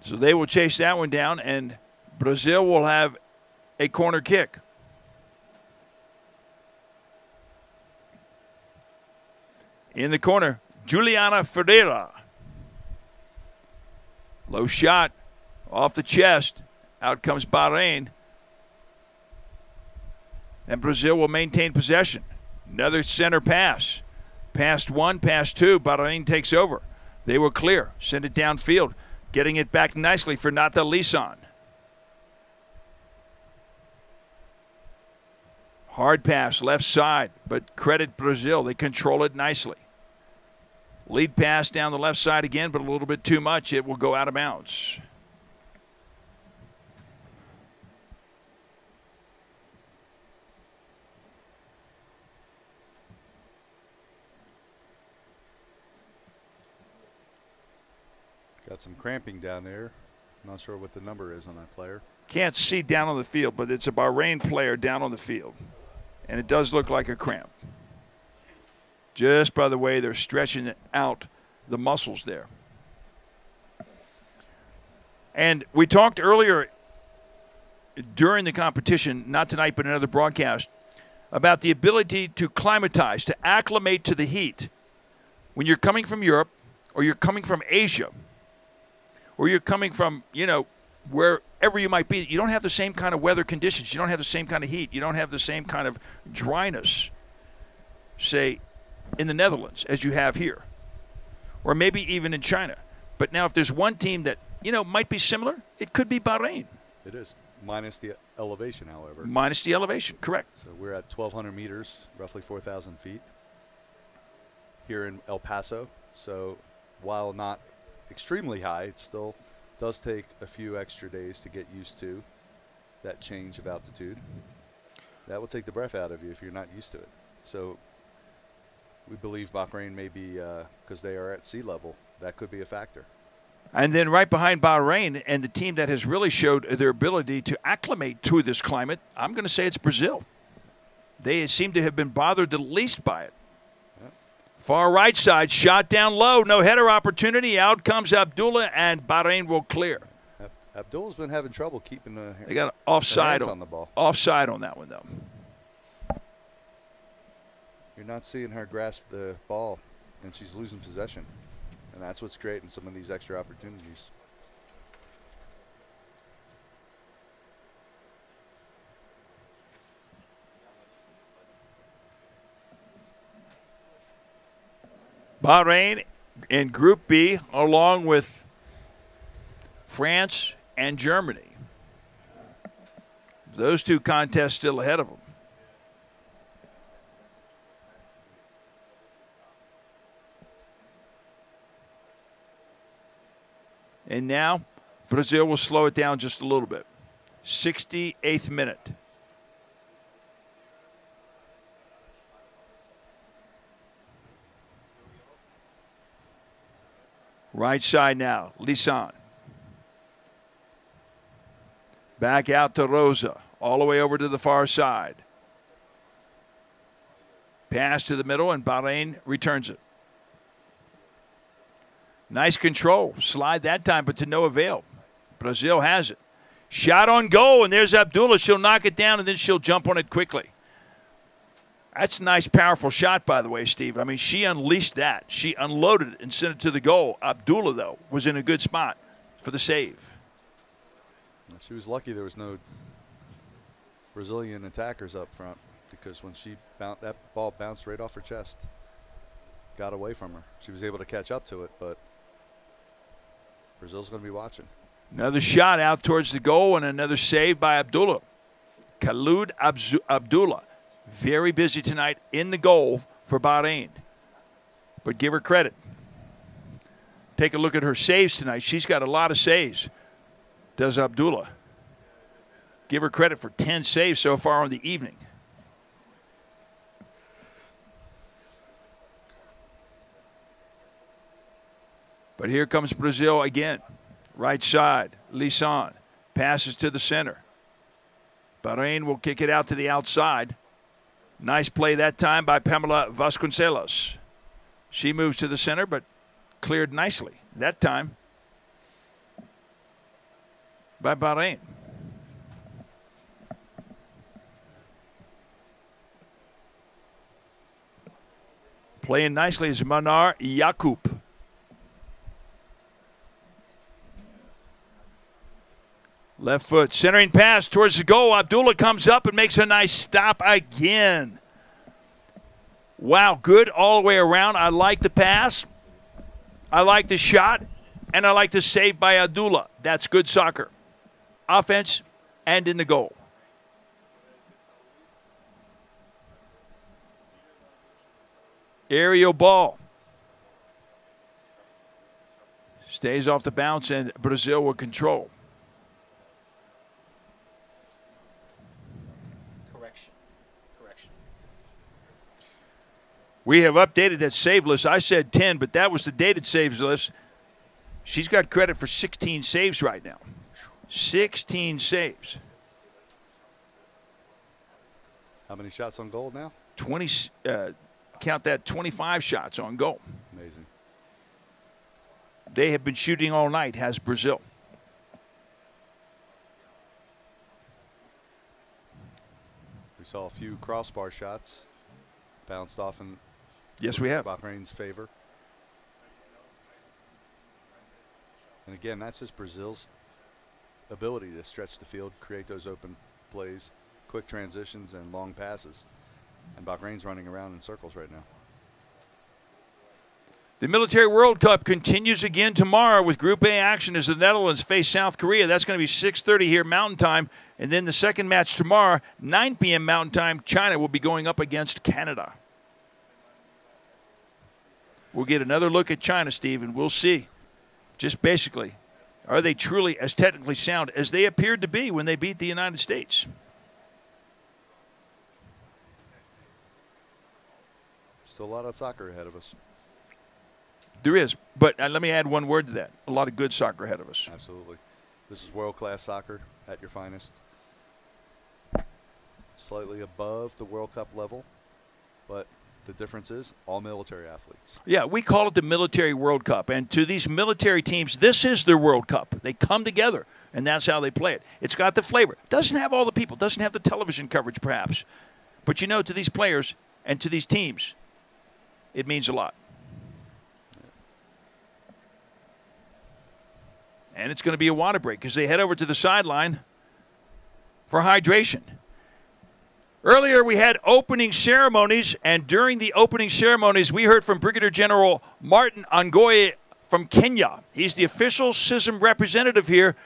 So they will chase that one down, and Brazil will have a corner kick. In the corner, Juliana Ferreira. Low shot off the chest. Out comes Bahrain. And Brazil will maintain possession. Another center pass. Past one, past two. Bahrain takes over. They will clear. Send it downfield. Getting it back nicely for Nata Lisan. Hard pass, left side, but credit Brazil. They control it nicely. Lead pass down the left side again, but a little bit too much. It will go out of bounds. Got some cramping down there. Not sure what the number is on that player. Can't see down on the field, but it's a Bahrain player down on the field. And it does look like a cramp. Just by the way they're stretching out the muscles there. And we talked earlier during the competition, not tonight but another broadcast, about the ability to climatize, to acclimate to the heat. When you're coming from Europe or you're coming from Asia, or you're coming from, wherever you might be, you don't have the same kind of weather conditions. You don't have the same kind of heat. You don't have the same kind of dryness, say, in the Netherlands as you have here, or maybe even in China. But now if there's one team that, might be similar, it could be Bahrain. It is, minus the elevation, however. Minus the elevation, correct. So we're at 1,200 meters, roughly 4,000 feet here in El Paso. So while not extremely high, it still does take a few extra days to get used to that change of altitude. That will take the breath out of you if you're not used to it. So we believe Bahrain may be, because they are at sea level, that could be a factor. And then right behind Bahrain, and the team that has really showed their ability to acclimate to this climate, I'm going to say it's Brazil. They seem to have been bothered the least by it. Far right side, shot down low, no header opportunity. Out comes Abdullah, and Bahrain will clear. Abdullah's been having trouble keeping they got offside on the ball. Offside on that one, though. You're not seeing her grasp the ball, and she's losing possession. And that's what's creating some of these extra opportunities. Bahrain in Group B, along with France and Germany. Those two contests still ahead of them. And now Brazil will slow it down just a little bit. 68th minute. Right side now, Lisan. Back out to Rosa, all the way over to the far side. Pass to the middle, and Bahrain returns it. Nice control. Slide that time, but to no avail. Brazil has it. Shot on goal, and there's Abdullah. She'll knock it down, and then she'll jump on it quickly. That's a nice, powerful shot, by the way, Steve. I mean, she unleashed that. She unloaded it and sent it to the goal. Abdullah, though, was in a good spot for the save. She was lucky there was no Brazilian attackers up front, because when that ball bounced right off her chest, got away from her. She was able to catch up to it, but Brazil's going to be watching. Another shot out towards the goal and another save by Abdullah. Khalid Abdullah, very busy tonight in the goal for Bahrain. But give her credit. Take a look at her saves tonight. She's got a lot of saves, does Abdullah. Give her credit for 10 saves so far on the evening. But here comes Brazil again. Right side, Lisan passes to the center. Bahrain will kick it out to the outside. Nice play that time by Pamela Vasconcelos. She moves to the center, but cleared nicely that time by Bahrain. Playing nicely is Manar Yakub. Left foot, centering pass towards the goal. Abdullah comes up and makes a nice stop again. Wow, good all the way around. I like the pass. I like the shot. And I like the save by Abdullah. That's good soccer. Offense and in the goal. Aerial ball. Stays off the bounce and Brazil will control. We have updated that save list. I said 10, but that was the dated saves list. She's got credit for 16 saves right now. 16 saves. How many shots on goal now? 20. Count that, 25 shots on goal. Amazing. They have been shooting all night, has Brazil. We saw a few crossbar shots bounced off in yes, we have. Bahrain's favor. And again, that's just Brazil's ability to stretch the field, create those open plays, quick transitions, and long passes. And Bahrain's running around in circles right now. The Military World Cup continues again tomorrow with Group A action as the Netherlands face South Korea. That's going to be 6:30 here Mountain Time. And then the second match tomorrow, 9 p.m. Mountain Time, China will be going up against Canada. We'll get another look at China, Steve, and we'll see. Just basically, are they truly as technically sound as they appeared to be when they beat the United States? Still a lot of soccer ahead of us. There is, but let me add one word to that. A lot of good soccer ahead of us. Absolutely. This is world-class soccer at your finest. Slightly above the World Cup level, but the difference is all military athletes. Yeah, we call it the Military World Cup, and to these military teams, this is their World Cup. They come together, and that's how they play it. It's got the flavor. Doesn't have all the people, doesn't have the television coverage perhaps, but you know, to these players and to these teams, it means a lot. And it's going to be a water break because they head over to the sideline for hydration. Earlier we had opening ceremonies, and during the opening ceremonies we heard from Brigadier General Martin Angoye from Kenya. He's the official CISM representative here.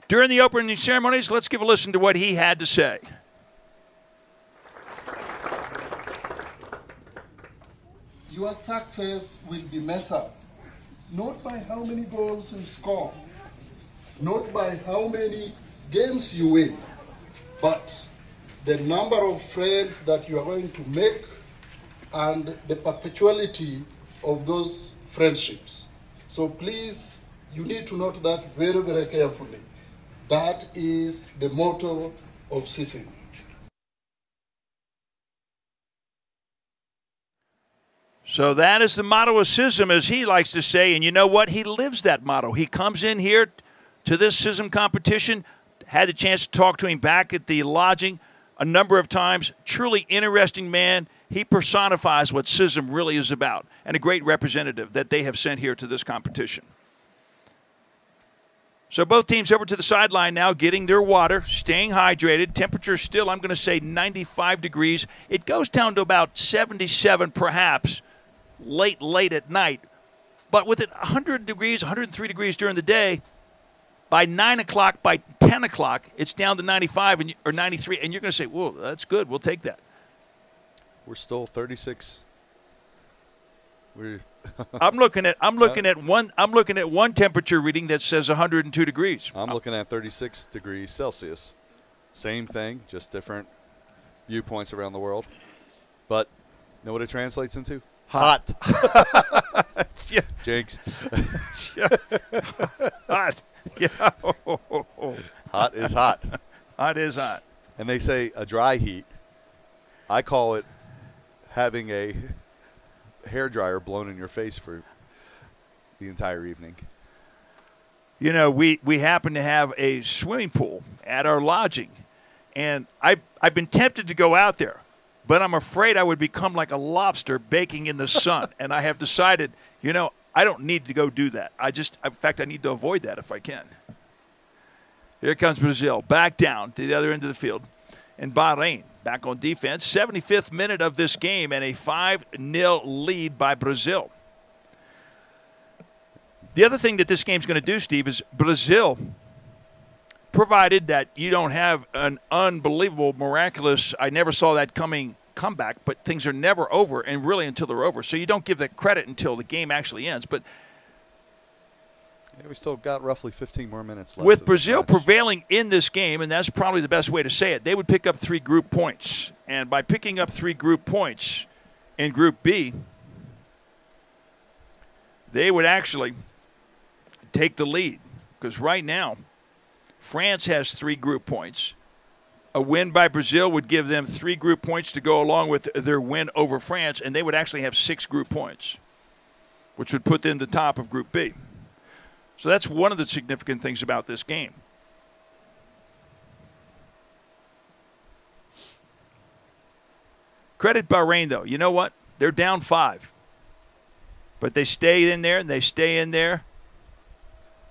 During the opening ceremonies, let's give a listen to what he had to say. Your success will be measured not by how many goals you score, not by how many games you win, but the number of friends that you are going to make and the perpetuality of those friendships. So please, you need to note that very, very carefully. That is the motto of CISM. So that is the motto of CISM, as he likes to say, and you know what? He lives that motto. He comes in here to this CISM competition, had the chance to talk to him back at the lodging a number of times. Truly interesting man. He personifies what CISM really is about, and a great representative that they have sent here to this competition. So both teams over to the sideline now, getting their water, staying hydrated. Temperature still, I'm going to say 95 degrees. It goes down to about 77 perhaps late at night. But with it 100 degrees, 103 degrees during the day, by 9 o'clock, by 10 o'clock, it's down to 95 or 93. And you're going to say, whoa, that's good. We'll take that. We're still 36. I'm looking at one temperature reading that says 102 degrees. I'm looking at 36 degrees Celsius. Same thing, just different viewpoints around the world. But you know what it translates into? Hot. Yeah. Jinx. Hot. Yeah. Hot is hot. Hot is hot. And they say a dry heat. I call it having a hair dryer blown in your face for the entire evening. You know, we happen to have a swimming pool at our lodging, and I've been tempted to go out there, but I'm afraid I would become like a lobster baking in the sun, and I have decided, you know, I don't need to go do that. In fact, I need to avoid that if I can. Here comes Brazil, back down to the other end of the field, and Bahrain back on defense. 75th minute of this game and a 5-0 lead by Brazil. The other thing that this game's going to do, Steve, is Brazil, provided that you don't have an unbelievable, miraculous, I never saw that coming comeback, but things are never over, and really until they're over. So you don't give that credit until the game actually ends. But yeah, we still got roughly 15 more minutes left. With Brazil prevailing in this game, and that's probably the best way to say it, they would pick up 3 group points. And by picking up 3 group points in Group B, they would actually take the lead. Because right now, France has 3 group points. A win by Brazil would give them 3 group points to go along with their win over France, and they would actually have 6 group points, which would put them at the top of Group B. So that's one of the significant things about this game. Credit Bahrain, though. You know what? They're down 5. But they stay in there, and they stay in there,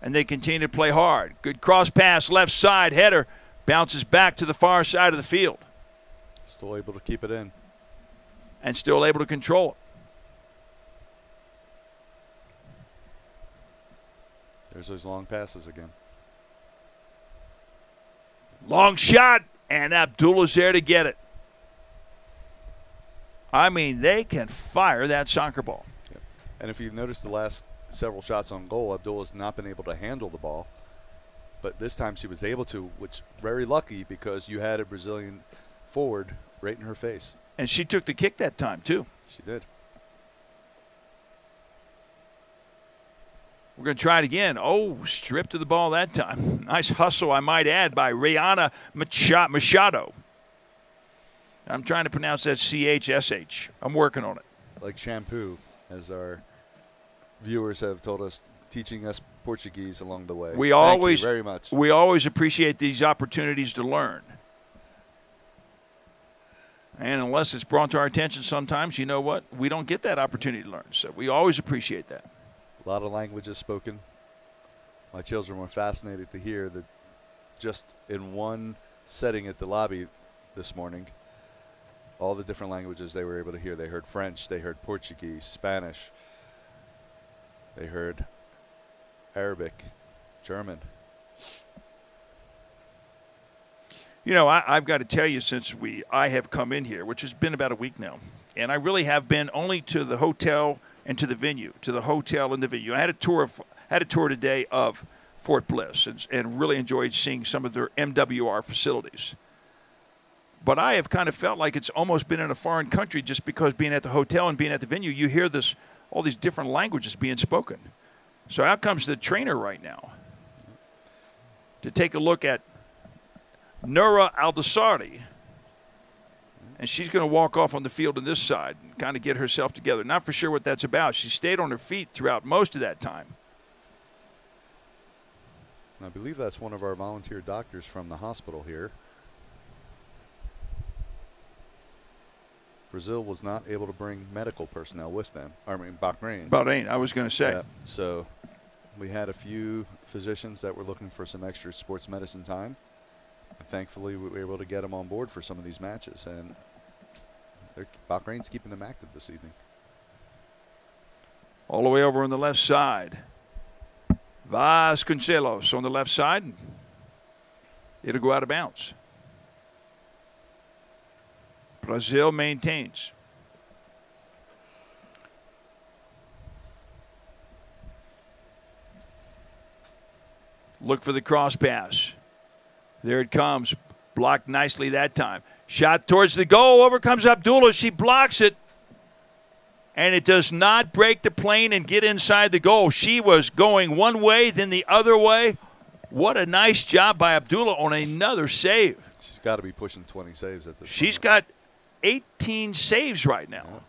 and they continue to play hard. Good cross pass, left side, header. Bounces back to the far side of the field. Still able to keep it in. And still able to control it. There's those long passes again. Long shot, and Abdullah's there to get it. I mean, they can fire that soccer ball. Yep. And if you've noticed the last several shots on goal, Abdullah's not been able to handle the ball. But this time she was able to, which very lucky because you had a Brazilian forward right in her face. And she took the kick that time, too. She did. We're going to try it again. Oh, stripped to the ball that time. Nice hustle, I might add, by Juliana Machado. I'm trying to pronounce that CHSH. I'm working on it. Like shampoo, as our viewers have told us, teaching us Portuguese along the way. Thank you very much. We always appreciate these opportunities to learn. And unless it's brought to our attention sometimes, you know what? We don't get that opportunity to learn. So we always appreciate that. A lot of languages spoken. My children were fascinated to hear that just in one setting at the lobby this morning, all the different languages they were able to hear. They heard French, they heard Portuguese, Spanish, they heard Arabic, German. You know, I've got to tell you, since I have come in here, which has been about a week now, and I really have been only to the hotel and to the venue, to the hotel and the venue. I had a tour today of Fort Bliss and really enjoyed seeing some of their MWR facilities. But I have kind of felt like it's almost been in a foreign country just because being at the hotel and being at the venue, you hear all these different languages being spoken. So out comes the trainer right now to take a look at Nura Aldasari. And she's going to walk off on the field on this side and kind of get herself together. Not for sure what that's about. She stayed on her feet throughout most of that time. I believe that's one of our volunteer doctors from the hospital here. Brazil was not able to bring medical personnel with them. I mean, Bahrain. Bahrain, I was going to say. Yeah, so We had a few physicians that were looking for some extra sports medicine time. And thankfully, we were able to get them on board for some of these matches. And Bahrain's keeping them active this evening. All the way over on the left side. Vasconcelos on the left side. It'll go out of bounds. Brazil maintains. Look for the cross pass. There it comes. Blocked nicely that time. Shot towards the goal. Over comes Abdullah. She blocks it. And it does not break the plane and get inside the goal. She was going one way, then the other way. What a nice job by Abdullah on another save. She's got to be pushing 20 saves at this point. She's got 18 saves right now. Yeah.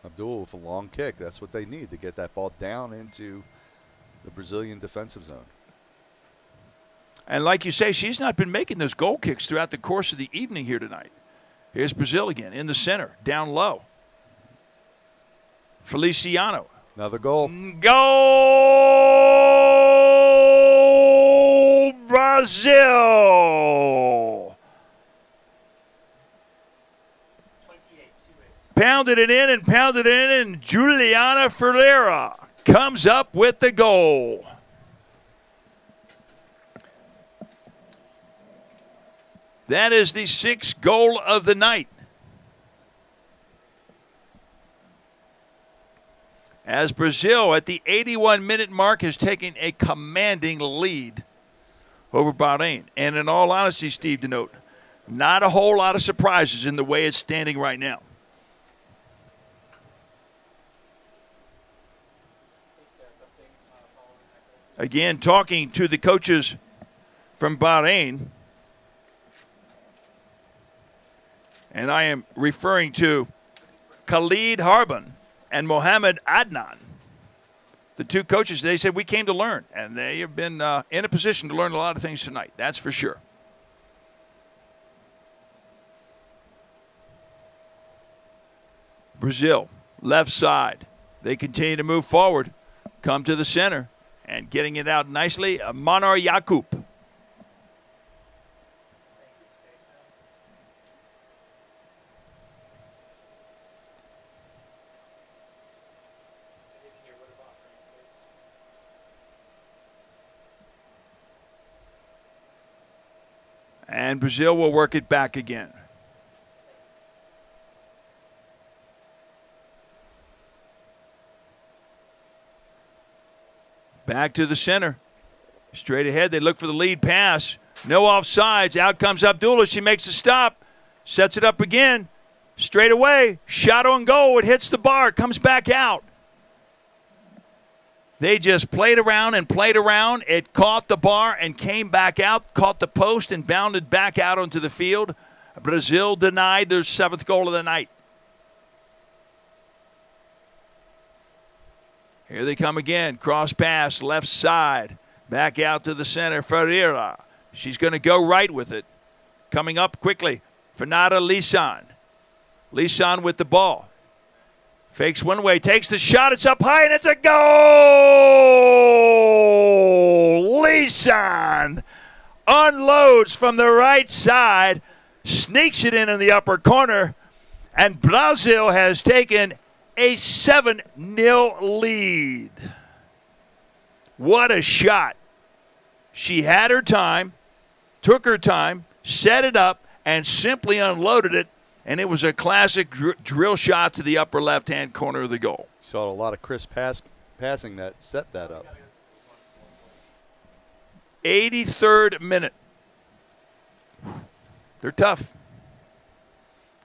Abdul with a long kick. That's what they need to get that ball down into the Brazilian defensive zone. And like you say, she's not been making those goal kicks throughout the course of the evening here tonight. Here's Brazil again in the center, down low. Feliciano. Another goal. Goal, Brazil. Pounded it in and pounded it in, and Juliana Ferreira comes up with the goal. That is the 6th goal of the night. As Brazil at the 81-minute mark has taken a commanding lead over Bahrain. And in all honesty, Steve, to note, not a whole lot of surprises in the way it's standing right now. Again, talking to the coaches from Bahrain, and I am referring to Khalid Harban and Mohammed Adnan. The two coaches, they said, we came to learn, and they have been in a position to learn a lot of things tonight. That's for sure. Brazil, left side. They continue to move forward, come to the center, and getting it out nicely, Manar Yacoub. And Brazil will work it back again. Back to the center. Straight ahead, they look for the lead pass. No offsides. Out comes Abdullah. She makes a stop. Sets it up again. Straight away. Shot on goal. It hits the bar. Comes back out. They just played around and played around. It caught the bar and came back out. Caught the post and bounded back out onto the field. Brazil denied their 7th goal of the night. Here they come again. Cross pass, left side. Back out to the center. Ferreira. She's going to go right with it. Coming up quickly. Fernanda Lisan. Lisan with the ball. Fakes one way. Takes the shot. It's up high, and it's a goal! Lisan unloads from the right side. Sneaks it in the upper corner. And Brazil has taken a 7-0 lead. What a shot. She had her time, took her time, set it up, and simply unloaded it. And it was a classic drill shot to the upper left-hand corner of the goal. Saw a lot of crisp passing that set that up. 83rd minute. They're tough.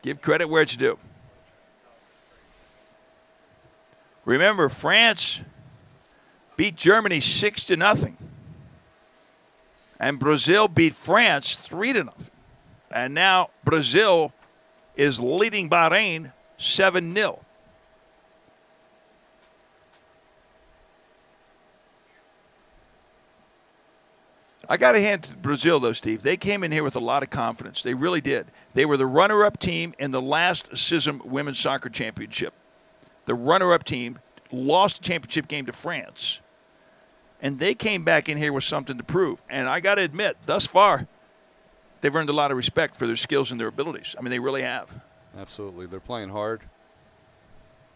Give credit where it's due. Remember, France beat Germany 6-0. And Brazil beat France 3-0. And now Brazil is leading Bahrain 7-0. I got to hand to Brazil, though, Steve. They came in here with a lot of confidence. They really did. They were the runner-up team in the last CISM Women's Soccer Championship. The runner-up team lost a championship game to France. And they came back in here with something to prove. And I got to admit, thus far, they've earned a lot of respect for their skills and their abilities. I mean, they really have. Absolutely. They're playing hard.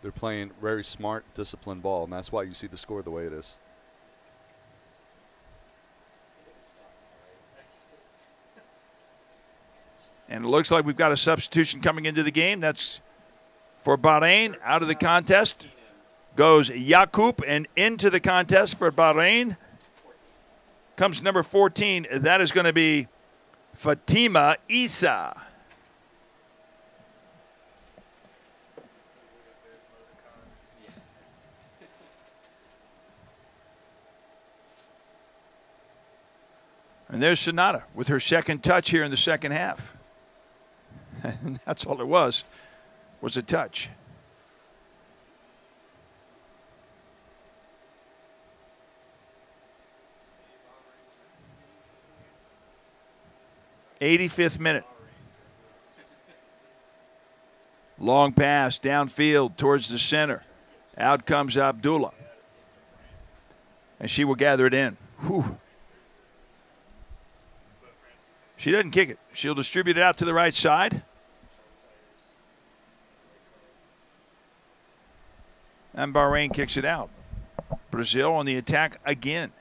They're playing very smart, disciplined ball, and that's why you see the score the way it is. And it looks like we've got a substitution coming into the game. That's for Bahrain. Out of the contest goes Yakub, and into the contest for Bahrain comes number 14. That is going to be Fatima Issa. And there's Sonata with her second touch here in the second half. And that's all it was a touch. '85th minute. Long pass downfield towards the center. Out comes Abdullah. And she will gather it in. Whew. She doesn't kick it. She'll distribute it out to the right side. And Bahrain kicks it out. Brazil on the attack again.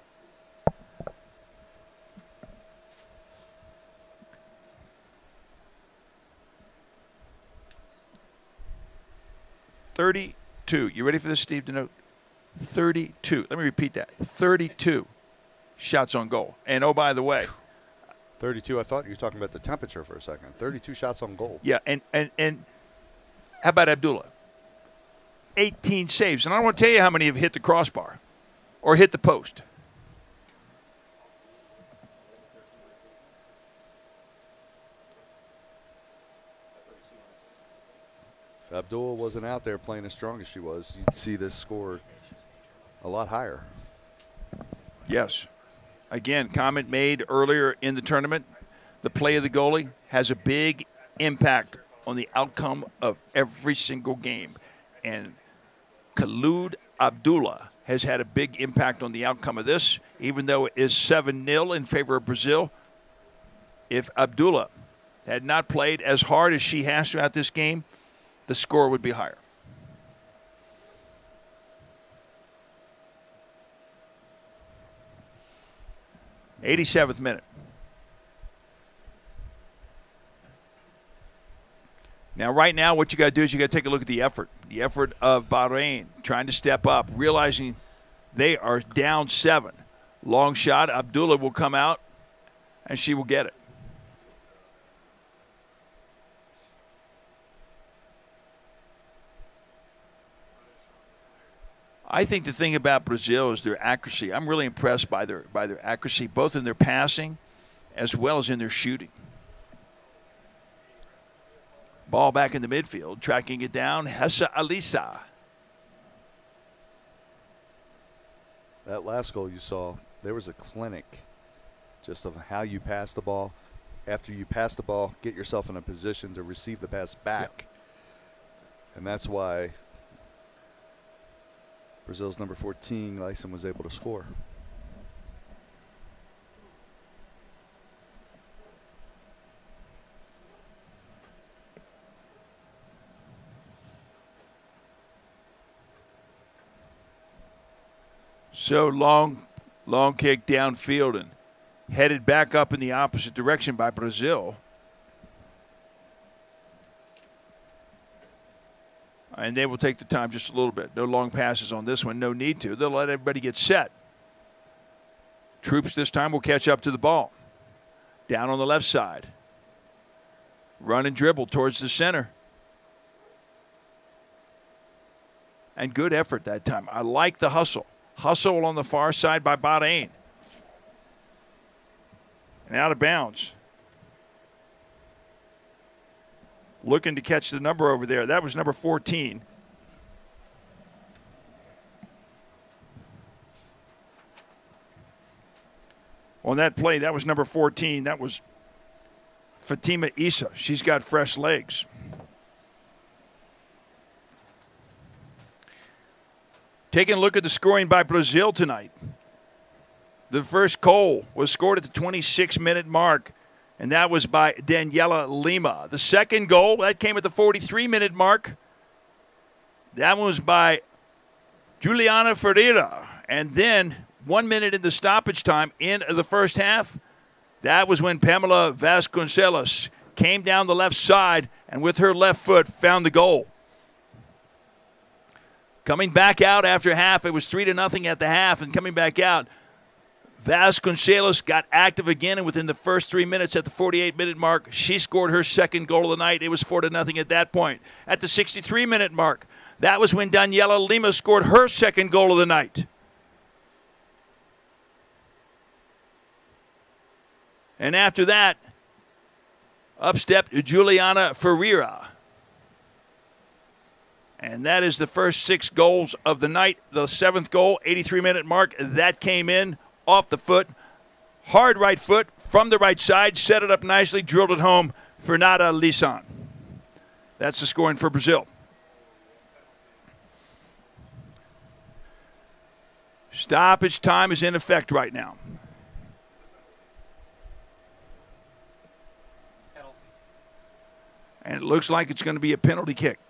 $32. You ready for this, Steve, to note? 32. Let me repeat that. 32 shots on goal. And oh, by the way, 32, I thought you were talking about the temperature for a second. 32 shots on goal. Yeah, and how about Abdullah? 18 saves. And I don't want to tell you how many have hit the crossbar or hit the post. If Abdullah wasn't out there playing as strong as she was, you'd see this score a lot higher. Yes. Again, comment made earlier in the tournament, the play of the goalie has a big impact on the outcome of every single game. And Khalid Abdullah has had a big impact on the outcome of this, even though it is 7-0 in favor of Brazil. If Abdullah had not played as hard as she has throughout this game, the score would be higher. '87th minute. Now, right now, what you got to do is you got to take a look at the effort of Bahrain trying to step up, realizing they are down 7. Long shot. Abdullah will come out, and she will get it. I think the thing about Brazil is their accuracy. I'm really impressed by their accuracy, both in their passing as well as in their shooting. Ball back in the midfield, tracking it down, Hessa Alisa. That last goal you saw, there was a clinic just of how you pass the ball. After you pass the ball, get yourself in a position to receive the pass back. Yep. And that's why Brazil's number 14, Lyson, was able to score. So long kick downfield and headed back up in the opposite direction by Brazil. And they will take the time just a little bit. No long passes on this one. No need to. They'll let everybody get set. Troops this time will catch up to the ball. Down on the left side. Run and dribble towards the center. And good effort that time. I like the hustle. Hustle on the far side by Bahrain. And out of bounds. Looking to catch the number over there. That was number 14. On that play, that was number 14. That was Fatima Issa. She's got fresh legs. Taking a look at the scoring by Brazil tonight. The first goal was scored at the 26-minute mark, and that was by Daniela Lima. The second goal, that came at the 43-minute mark. That was by Juliana Ferreira. And then 1 minute in the stoppage time in the first half, that was when Pamela Vasconcelos came down the left side and with her left foot found the goal. Coming back out after half, it was 3-0 at the half, and coming back out, Vasconcelos got active again, and within the first 3 minutes at the 48-minute mark, she scored her second goal of the night. It was 4-0 at that point. At the 63-minute mark, that was when Daniela Lima scored her second goal of the night. And after that, up stepped Juliana Ferreira. And that is the first 6 goals of the night. The 7th goal, 83-minute mark, that came in off the foot. Hard right foot from the right side. Set it up nicely, drilled it home. Fernanda Lisan. That's the scoring for Brazil. Stoppage time is in effect right now. And it looks like it's going to be a penalty kick.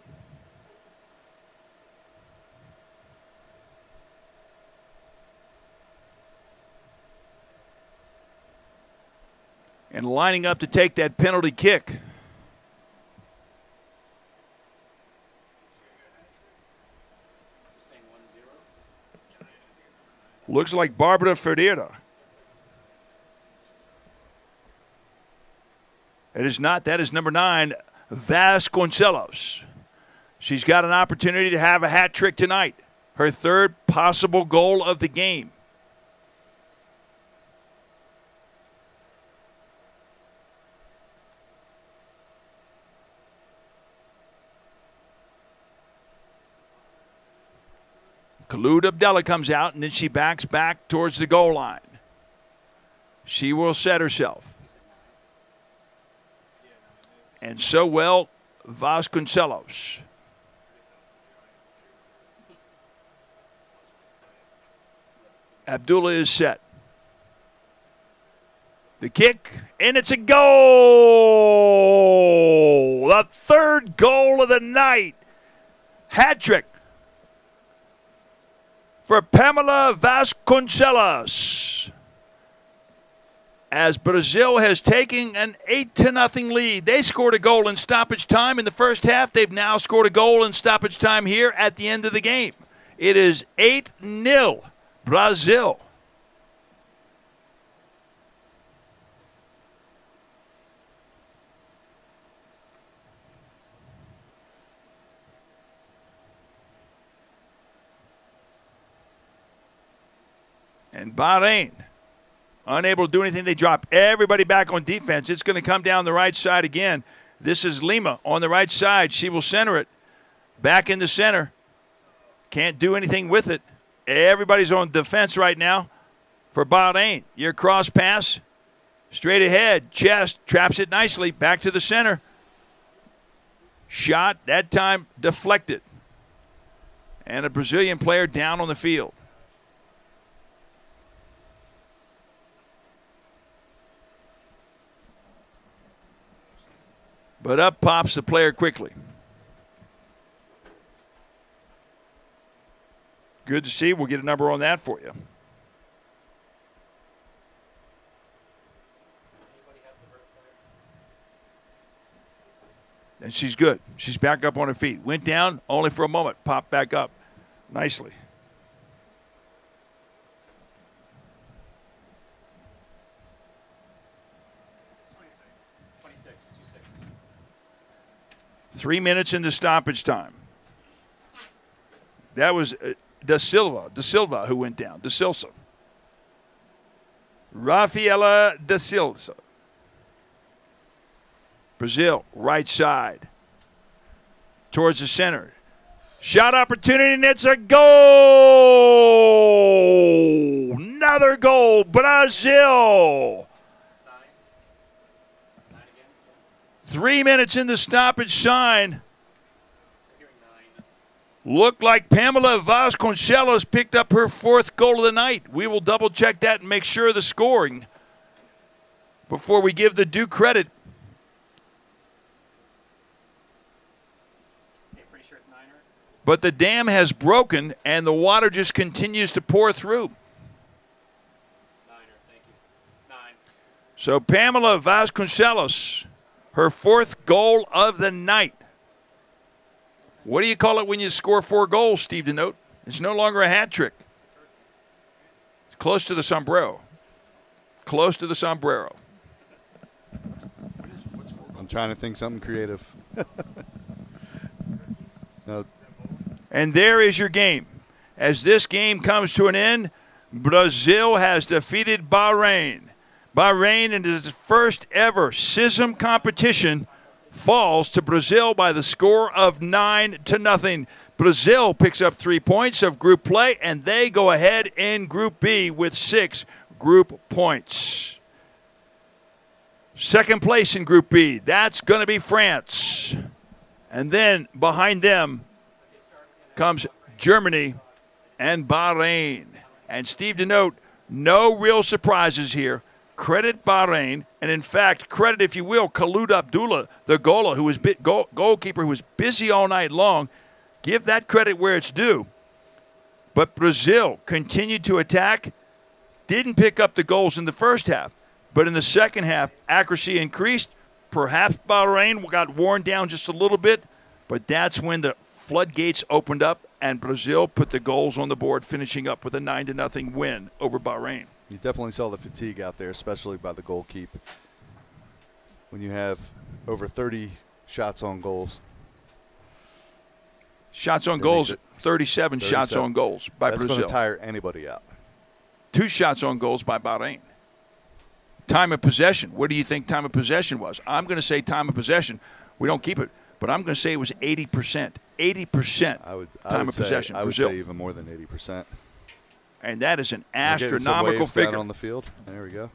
And lining up to take that penalty kick. Looks like Barbara Ferreira. It is not. That is number 9, Vasconcelos. She's got an opportunity to have a hat trick tonight. Her third possible goal of the game. Khaloud Abdallah comes out, and then she backs back towards the goal line. She will set herself. And so will Vasconcelos. Abdullah is set. The kick, and it's a goal! The third goal of the night. Hat trick for Pamela Vasconcelos, as Brazil has taken an 8-0 lead. They scored a goal in stoppage time in the first half. They've now scored a goal in stoppage time here at the end of the game. It is 8-0 Brazil. And Bahrain, unable to do anything. They drop everybody back on defense. It's going to come down the right side again. This is Lima on the right side. She will center it. Back in the center. Can't do anything with it. Everybody's on defense right now for Bahrain. Your cross pass. Straight ahead. Chest. Traps it nicely. Back to the center. Shot. That time deflected. And a Brazilian player down on the field. But up pops the player quickly. Good to see. We'll get a number on that for you. And she's good. She's back up on her feet. Went down only for a moment. Popped back up nicely. Three minutes into stoppage time. That was Da Silva who went down. Da Silva. Rafaela Da Silva. Brazil, right side. Towards the center. Shot opportunity, and it's a goal! Another goal, Brazil! 3 minutes into stoppage time. Looked like Pamela Vasconcelos picked up her 4th goal of the night. We will double check that and make sure of the scoring before we give the due credit. Pretty sure it's 9. But the dam has broken and the water just continues to pour through. 9, thank you. 9. So Pamela Vasconcelos, her 4th goal of the night. What do you call it when you score 4 goals, Steve Denote? It's no longer a hat trick. It's close to the sombrero. Close to the sombrero. I'm trying to think something creative. No. And there is your game. As this game comes to an end, Brazil has defeated Bahrain. Bahrain, in its first ever CISM competition, falls to Brazil by the score of 9-0. Brazil picks up 3 points of group play, and they go ahead in Group B with 6 group points. Second place in Group B, that's going to be France. And then behind them comes Germany and Bahrain. And Steve Denote, no real surprises here. Credit Bahrain, and in fact, credit, if you will, Khalid Abdullah, the goalkeeper who was busy all night long. Give that credit where it's due. But Brazil continued to attack, didn't pick up the goals in the first half, but in the second half, accuracy increased. Perhaps Bahrain got worn down just a little bit, but that's when the floodgates opened up and Brazil put the goals on the board, finishing up with a 9-0 win over Bahrain. You definitely saw the fatigue out there, especially by the goalkeep. When you have over 30 shots on goals. Shots on goals, 37 shots on goals by Brazil. That's going to tire anybody out. 2 shots on goals by Bahrain. Time of possession. What do you think time of possession was? I'm going to say time of possession. We don't keep it, but I'm going to say it was 80%. 80% time of possession. I would Brazil. say even more than 80%. And that is an We're getting some astronomical waves figure. down on the field. There we go.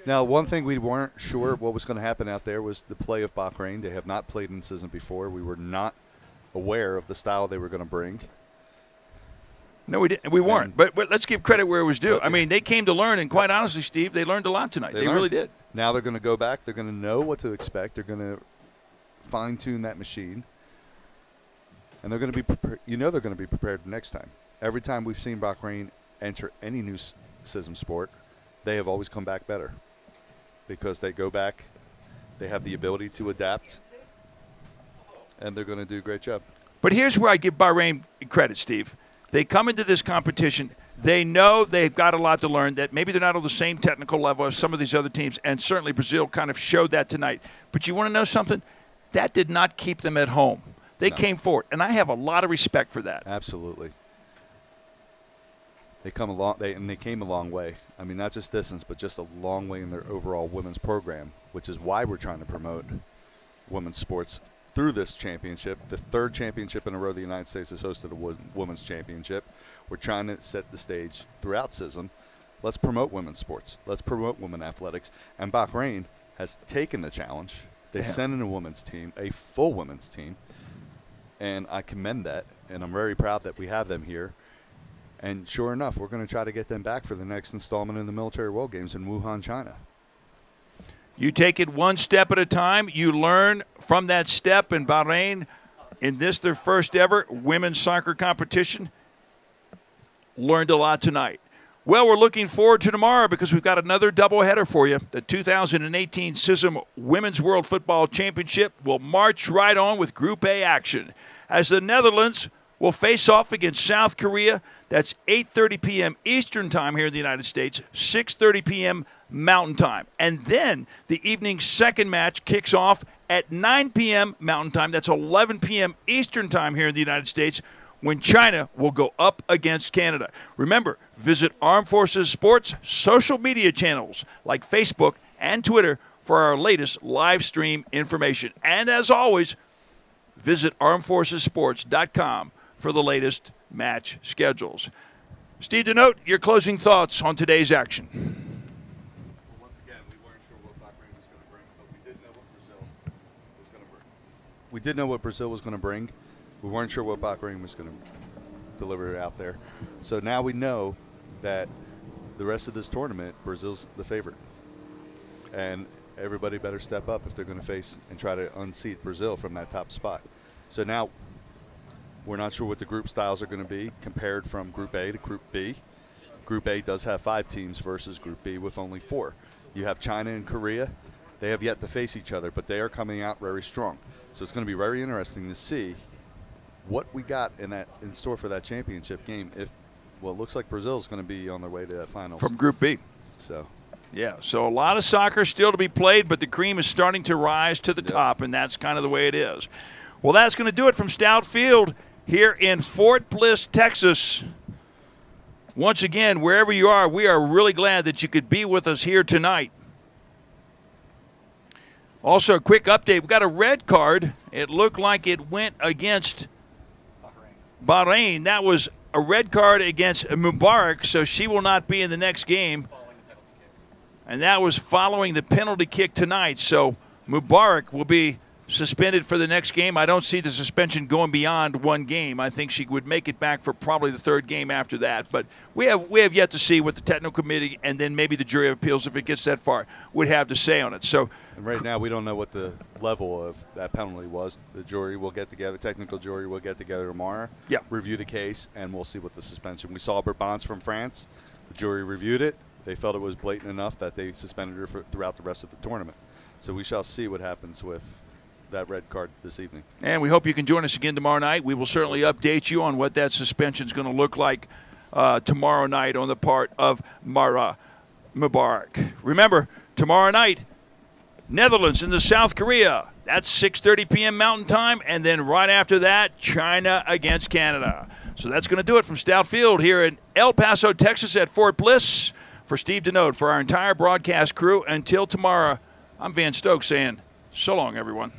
Now, one thing we weren't sure what was going to happen out there was the play of Bahrain. They have not played in CISM before. We were not aware of the style they were going to bring. No, we didn't. We weren't. But let's give credit where it was due. I mean, they came to learn, and quite honestly, Steve, they learned a lot tonight. They really did. Now they're going to go back. They're going to know what to expect. They're going to fine-tune that machine. And they're going to be prepared. You know they're going to be prepared next time. Every time we've seen Bahrain enter any new CISM sport, they have always come back better because they go back, they have the ability to adapt, and they're going to do a great job. But here's where I give Bahrain credit, Steve. They come into this competition, they know they've got a lot to learn, that maybe they're not on the same technical level as some of these other teams, and certainly Brazil kind of showed that tonight. But you want to know something? That did not keep them at home. They came forward, and I have a lot of respect for that. Absolutely. They come along. They came a long way. I mean, not just distance, but just a long way in their overall women's program, which is why we're trying to promote women's sports through this championship. The 3rd championship in a row the United States has hosted a women's championship. We're trying to set the stage throughout CISM. Let's promote women's sports. Let's promote women athletics. And Bahrain has taken the challenge. They sent in a women's team, a full women's team. And I commend that, and I'm very proud that we have them here. And sure enough, we're going to try to get them back for the next installment in the Military World Games in Wuhan, China. You take it one step at a time. You learn from that step in Bahrain. In this, their first ever women's soccer competition. Learned a lot tonight. Well, we're looking forward to tomorrow because we've got another doubleheader for you. The 2018 CISM Women's World Football Championship will march right on with Group A action as the Netherlands will face off against South Korea. That's 8:30 p.m. Eastern Time here in the United States, 6:30 p.m. Mountain Time. And then the evening's second match kicks off at 9 p.m. Mountain Time. That's 11 p.m. Eastern Time here in the United States, when China will go up against Canada. Remember, visit Armed Forces Sports social media channels like Facebook and Twitter for our latest live stream information. And as always, visit armedforcesports.com for the latest match schedules. Steve Denote, your closing thoughts on today's action. Once again, we weren't sure what Bahrain was going to bring, but we did know what Brazil was going to bring. We did know what Brazil was going to bring. We weren't sure what Bahrain was going to deliver out there. So now we know that the rest of this tournament, Brazil's the favorite. And everybody better step up if they're going to face and try to unseat Brazil from that top spot. So now we're not sure what the group styles are going to be compared from Group A to Group B. Group A does have 5 teams versus Group B with only 4. You have China and Korea. They have yet to face each other, but they are coming out very strong. So it's going to be very interesting to see what we got in store for that championship game. It looks like Brazil is going to be on their way to that finals. From Group B. So. Yeah, so a lot of soccer still to be played, but the cream is starting to rise to the top, and that's kind of the way it is. Well, that's going to do it from Stout Field here in Fort Bliss, Texas. Once again, wherever you are, we are really glad that you could be with us here tonight. Also, a quick update. We got a red card. It looked like it went against Bahrain. That was a red card against Mubarak, so she will not be in the next game. And that was following the penalty kick tonight. So Mubarak will be suspended for the next game. I don't see the suspension going beyond 1 game. I think she would make it back for probably the 3rd game after that. But we have yet to see what the technical committee and then maybe the jury of appeals, if it gets that far, would have to say on it. So and right now we don't know what the level of that penalty was. The jury will get together, technical jury will get together tomorrow, review the case, and we'll see what the suspension. We saw Bourbons from France. The jury reviewed it. They felt it was blatant enough that they suspended her throughout the rest of the tournament. So we shall see what happens with that red card this evening. And we hope you can join us again tomorrow night. We will certainly update you on what that suspension is going to look like tomorrow night on the part of Mara Mubarak. Remember, tomorrow night, Netherlands into South Korea. That's 6:30 p.m. Mountain Time. And then right after that, China against Canada. So that's going to do it from Stout Field here in El Paso, Texas at Fort Bliss. For Steve Denode, for our entire broadcast crew, until tomorrow, I'm Van Stokes saying so long, everyone.